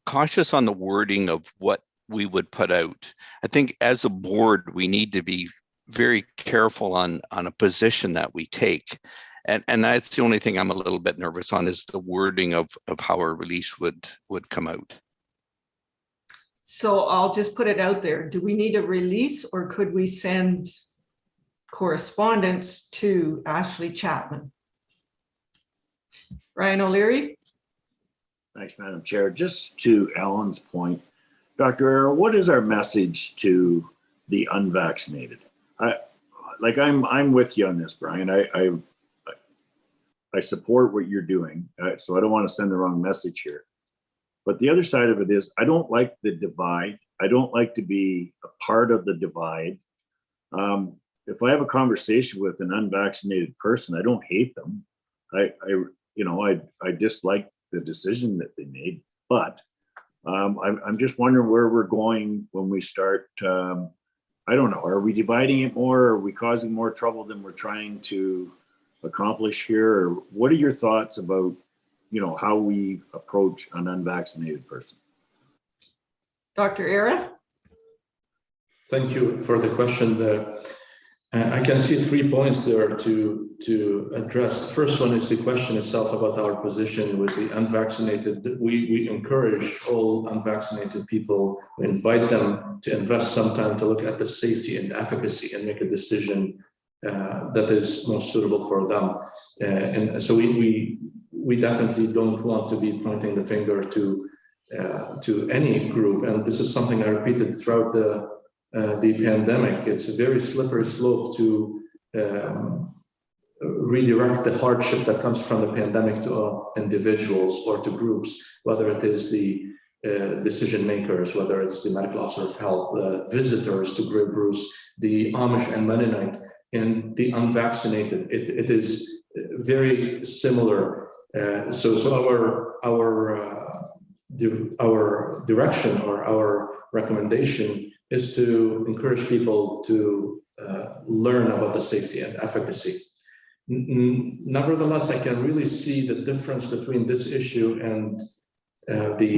Speaker 9: cautious on the wording of what we would put out. I think as a board, we need to be very careful on a position that we take. And that's the only thing I'm a little bit nervous on, is the wording of how a release would come out.
Speaker 2: So I'll just put it out there. Do we need a release, or could we send correspondence to Ashley Chapman? Ryan O'Leary?
Speaker 12: Thanks, Madam Chair. Just to Alan's point, Dr. Era, what is our message to the unvaccinated? I'm with you on this, Brian. I support what you're doing, so I don't want to send the wrong message here. But the other side of it is, I don't like the divide. I don't like to be a part of the divide. If I have a conversation with an unvaccinated person, I don't hate them. I dislike the decision that they made, but I'm just wondering where we're going when we start. I don't know. Are we dividing it more? Are we causing more trouble than we're trying to accomplish here? Or what are your thoughts about, how we approach an unvaccinated person?
Speaker 2: Dr. Era?
Speaker 4: Thank you for the question. I can see 3 points there to address. The first one is the question itself about our position with the unvaccinated. We encourage all unvaccinated people, we invite them to invest some time to look at the safety and efficacy and make a decision that is most suitable for them. And so we definitely don't want to be pointing the finger to any group. And this is something I repeated throughout the pandemic. It's a very slippery slope to redirect the hardship that comes from the pandemic to individuals or to groups, whether it is the decision makers, whether it's the medical officer of health, the visitors to Grey Bruce, the Amish and Mennonite, and the unvaccinated. It is very similar. So our direction or our recommendation is to encourage people to learn about the safety and efficacy. Nevertheless, I can really see the difference between this issue and the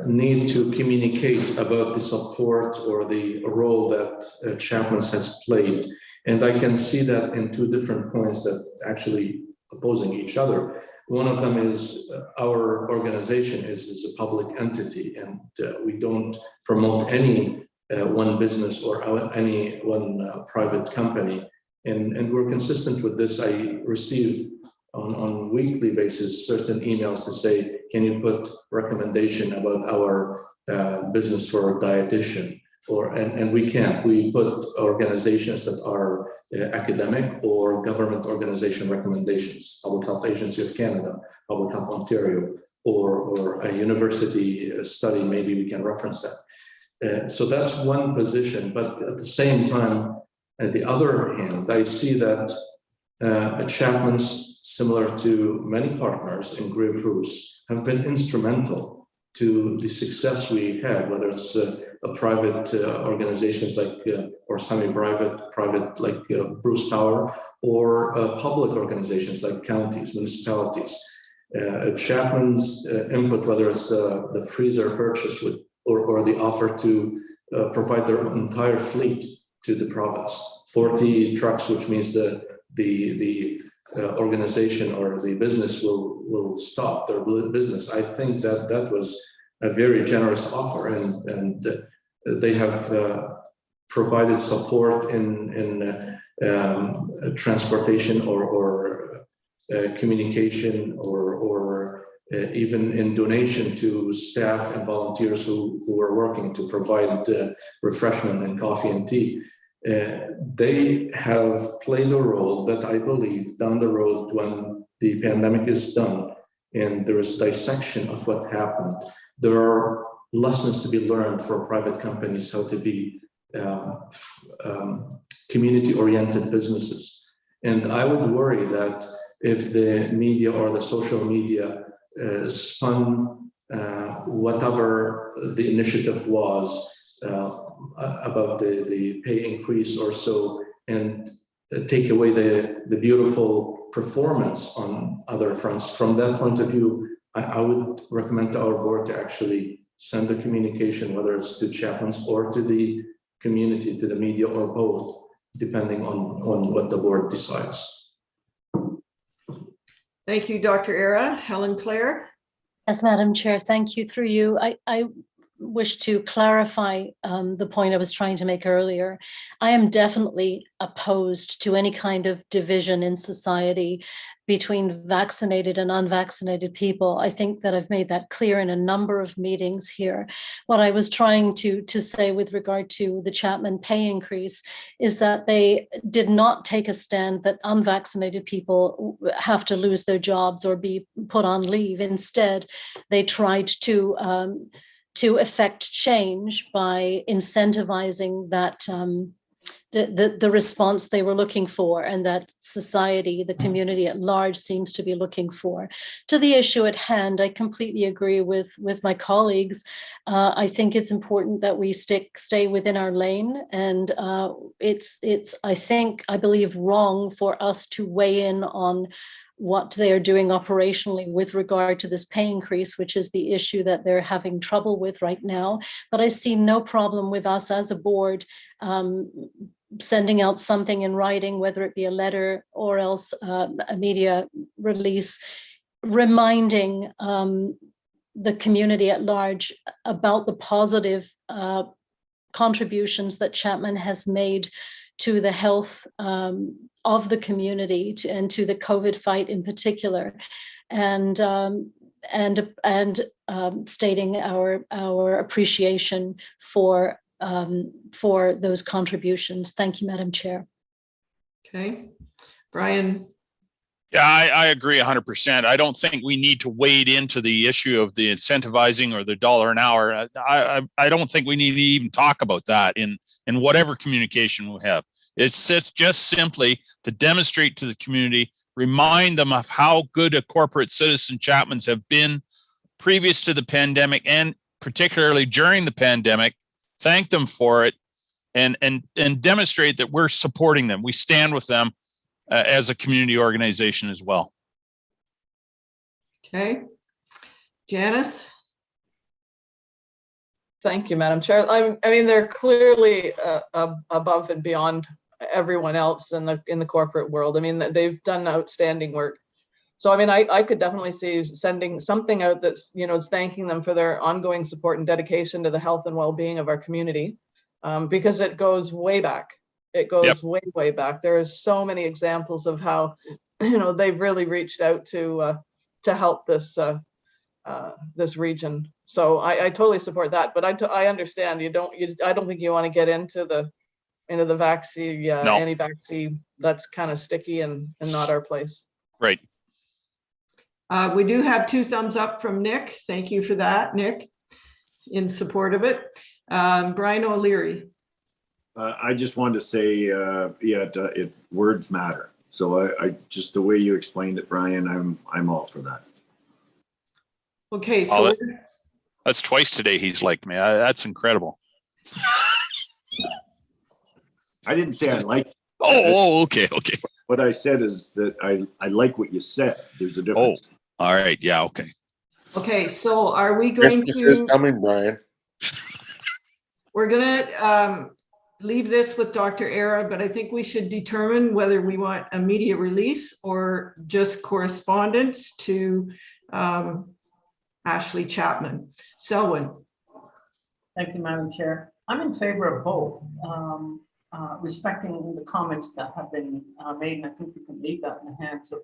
Speaker 4: need to communicate about the support or the role that Chapman's has played. And I can see that in 2 different points that actually opposing each other. One of them is our organization is a public entity, and we don't promote any one business or any one private company. And we're consistent with this. I receive on weekly basis certain emails to say, can you put recommendation about our business for a dietitian? And we can't. We put organizations that are academic or government organization recommendations, Public Health Agency of Canada, Public Health Ontario, or a university study, maybe we can reference that. So that's one position, but at the same time, at the other hand, I see that Chapman's, similar to many partners in Grey Bruce, have been instrumental to the success we had, whether it's private organizations like, or private like Bruce Power, or public organizations like counties, municipalities. Chapman's input, whether it's the freezer purchase or the offer to provide their entire fleet to the province. 40 trucks, which means the organization or the business will stop their business. I think that was a very generous offer, and they have provided support in transportation or communication or even in donation to staff and volunteers who are working to provide refreshment and coffee and tea. They have played a role that I believe down the road, when the pandemic is done and there is dissection of what happened, there are lessons to be learned for private companies how to be community-oriented businesses. And I would worry that if the media or the social media spun whatever the initiative was about the pay increase or so, and take away the beautiful performance on other fronts. From that point of view, I would recommend to our board to actually send a communication, whether it's to Chapman's or to the community, to the media, or both, depending on what the board decides.
Speaker 2: Thank you, Dr. Era. Helen Claire.
Speaker 5: Yes, Madam Chair, thank you. Through you, I wish to clarify the point I was trying to make earlier. I am definitely opposed to any kind of division in society between vaccinated and unvaccinated people. I think that I've made that clear in a number of meetings here. What I was trying to say with regard to the Chapman pay increase is that they did not take a stand that unvaccinated people have to lose their jobs or be put on leave. Instead, they tried to effect change by incentivizing that the response they were looking for, and that society, the community at large, seems to be looking for. To the issue at hand, I completely agree with my colleagues. I think it's important that we stay within our lane, and I believe wrong for us to weigh in on what they are doing operationally with regard to this pay increase, which is the issue that they're having trouble with right now. But I see no problem with us as a board sending out something in writing, whether it be a letter or else a media release, reminding the community at large about the positive contributions that Chapman has made to the health of the community and to the COVID fight in particular, and stating our appreciation for those contributions. Thank you, Madam Chair.
Speaker 2: Okay, Brian.
Speaker 3: Yeah, I agree 100%. I don't think we need to wade into the issue of the incentivizing or the $1 an hour. I don't think we need to even talk about that in whatever communication we have. It's just simply to demonstrate to the community, remind them of how good a corporate citizen Chapmans have been previous to the pandemic and particularly during the pandemic. Thank them for it and demonstrate that we're supporting them. We stand with them as a community organization as well.
Speaker 2: Okay, Janice.
Speaker 13: Thank you, Madam Chair. I mean, they're clearly above and beyond everyone else in the corporate world. I mean, they've done outstanding work. So, I mean, I could definitely see sending something out that's, thanking them for their ongoing support and dedication to the health and well-being of our community, because it goes way back. It goes way back. There are so many examples of how, they've really reached out to help this this region. So I totally support that. But I understand I don't think you want to get into the vaccine, anti-vaccine. That's kind of sticky and not our place.
Speaker 3: Right.
Speaker 2: We do have 2 thumbs up from Nick. Thank you for that, Nick, in support of it. Brian O'Leary.
Speaker 12: I just wanted to say, words matter. So I just the way you explained it, Brian, I'm all for that.
Speaker 2: Okay, so
Speaker 3: that's twice today he's liked me. That's incredible.
Speaker 12: I didn't say I liked.
Speaker 3: Okay.
Speaker 12: What I said is that I like what you said. There's a difference.
Speaker 3: Oh, all right. Yeah. Okay.
Speaker 2: Okay. So are we going
Speaker 14: Christmas
Speaker 2: to?
Speaker 14: is coming, Brian.
Speaker 2: we're gonna leave this with Dr. Era, but I think we should determine whether we want a media release or just correspondence to Ashley Chapman. Selwyn.
Speaker 8: Thank you, Madam Chair. I'm in favor of both, respecting the comments that have been made, and I think we can leave that in the hands of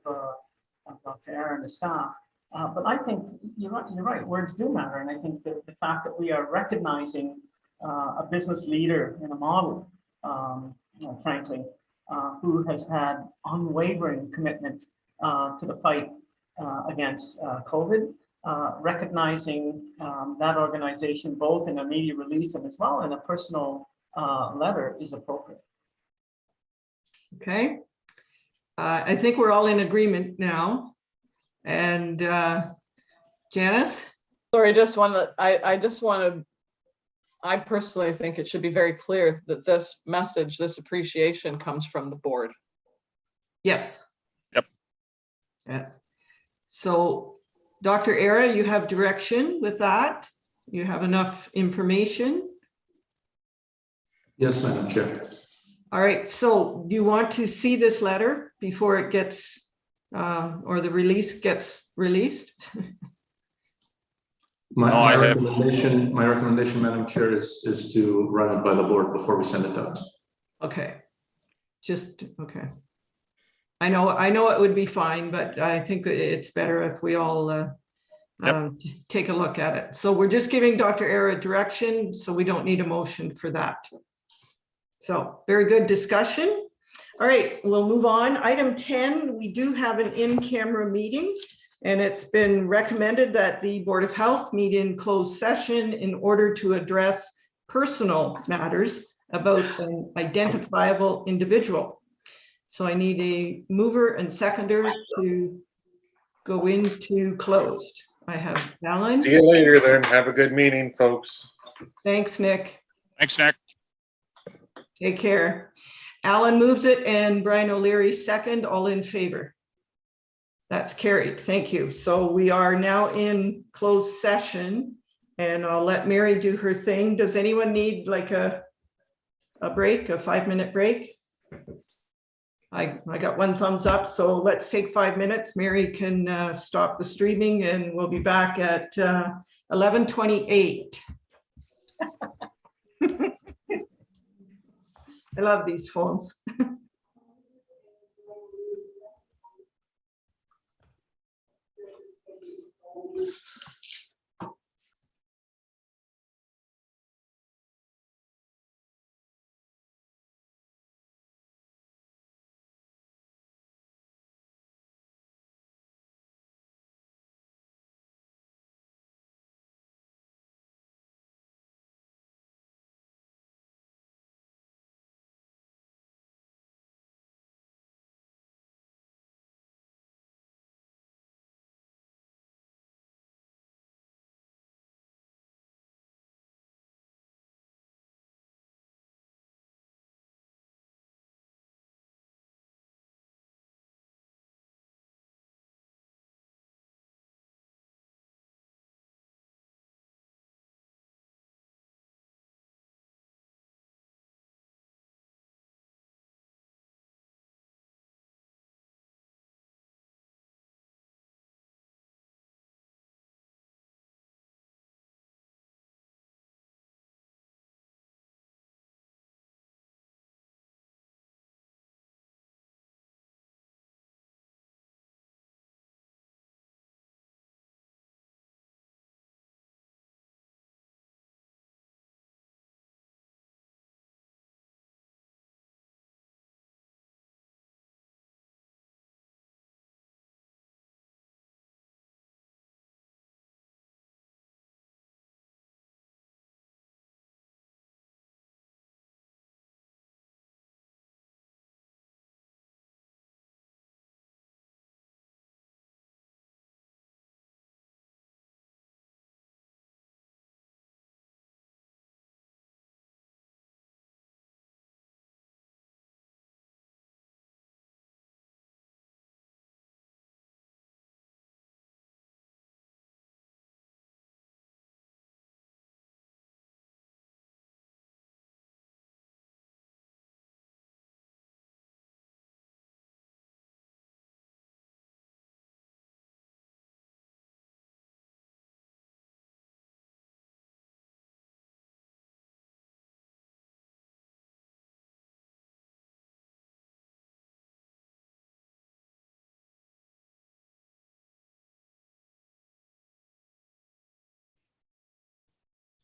Speaker 8: Dr. Era and the staff. But I think you're right, words do matter. And I think the fact that we are recognizing a business leader in a model, frankly, who has had unwavering commitment to the fight against COVID, recognizing that organization both in a media release and as well in a personal letter is appropriate.
Speaker 2: Okay. I think we're all in agreement now. And Janice?
Speaker 13: Sorry, I personally think it should be very clear that this message, this appreciation comes from the board.
Speaker 2: Yes.
Speaker 3: Yep.
Speaker 2: Yes. So Dr. Era, you have direction with that? You have enough information?
Speaker 4: Yes, Madam Chair.
Speaker 2: All right, so do you want to see this letter before it gets, or the release gets released?
Speaker 4: My recommendation, Madam Chair, is to run it by the board before we send it out.
Speaker 2: Okay, okay. I know it would be fine, but I think it's better if we all take a look at it. So we're just giving Dr. Era direction, so we don't need a motion for that. So very good discussion. All right, we'll move on. Item 10, we do have an in-camera meeting, and it's been recommended that the Board of Health meet in closed session in order to address personal matters about an identifiable individual. So I need a mover and seconder to go into closed. I have Alan.
Speaker 14: See you later then. Have a good meeting, folks.
Speaker 2: Thanks, Nick.
Speaker 3: Thanks, Nick.
Speaker 2: Take care. Alan moves it and Brian O'Leary second. All in favor? That's carried. Thank you. So we are now in closed session and I'll let Mary do her thing. Does anyone need like a break, a 5-minute break? I got one thumbs up, so let's take 5 minutes. Mary can stop the streaming and we'll be back at 11:28. I love these phones.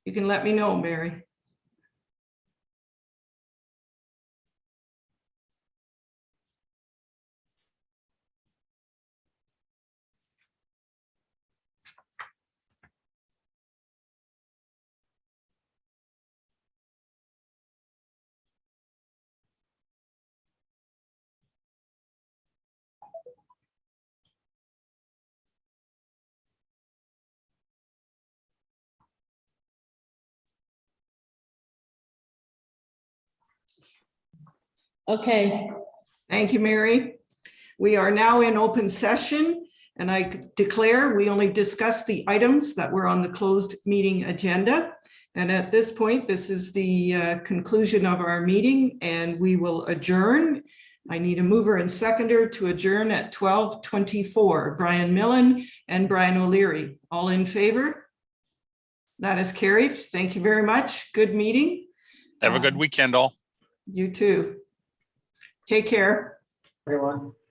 Speaker 2: You can let me know, Mary.
Speaker 1: Okay,
Speaker 2: Thank you, Mary. We are now in open session, and I declare we only discussed the items that were on the closed meeting agenda. And at this point, this is the conclusion of our meeting, and we will adjourn. I need a mover and seconder to adjourn at 12:24. Brian Millen and Brian O'Leary, all in favor? That is carried. Thank you very much. Good meeting.
Speaker 3: Have a good weekend, all.
Speaker 2: You too. Take care.
Speaker 12: Everyone.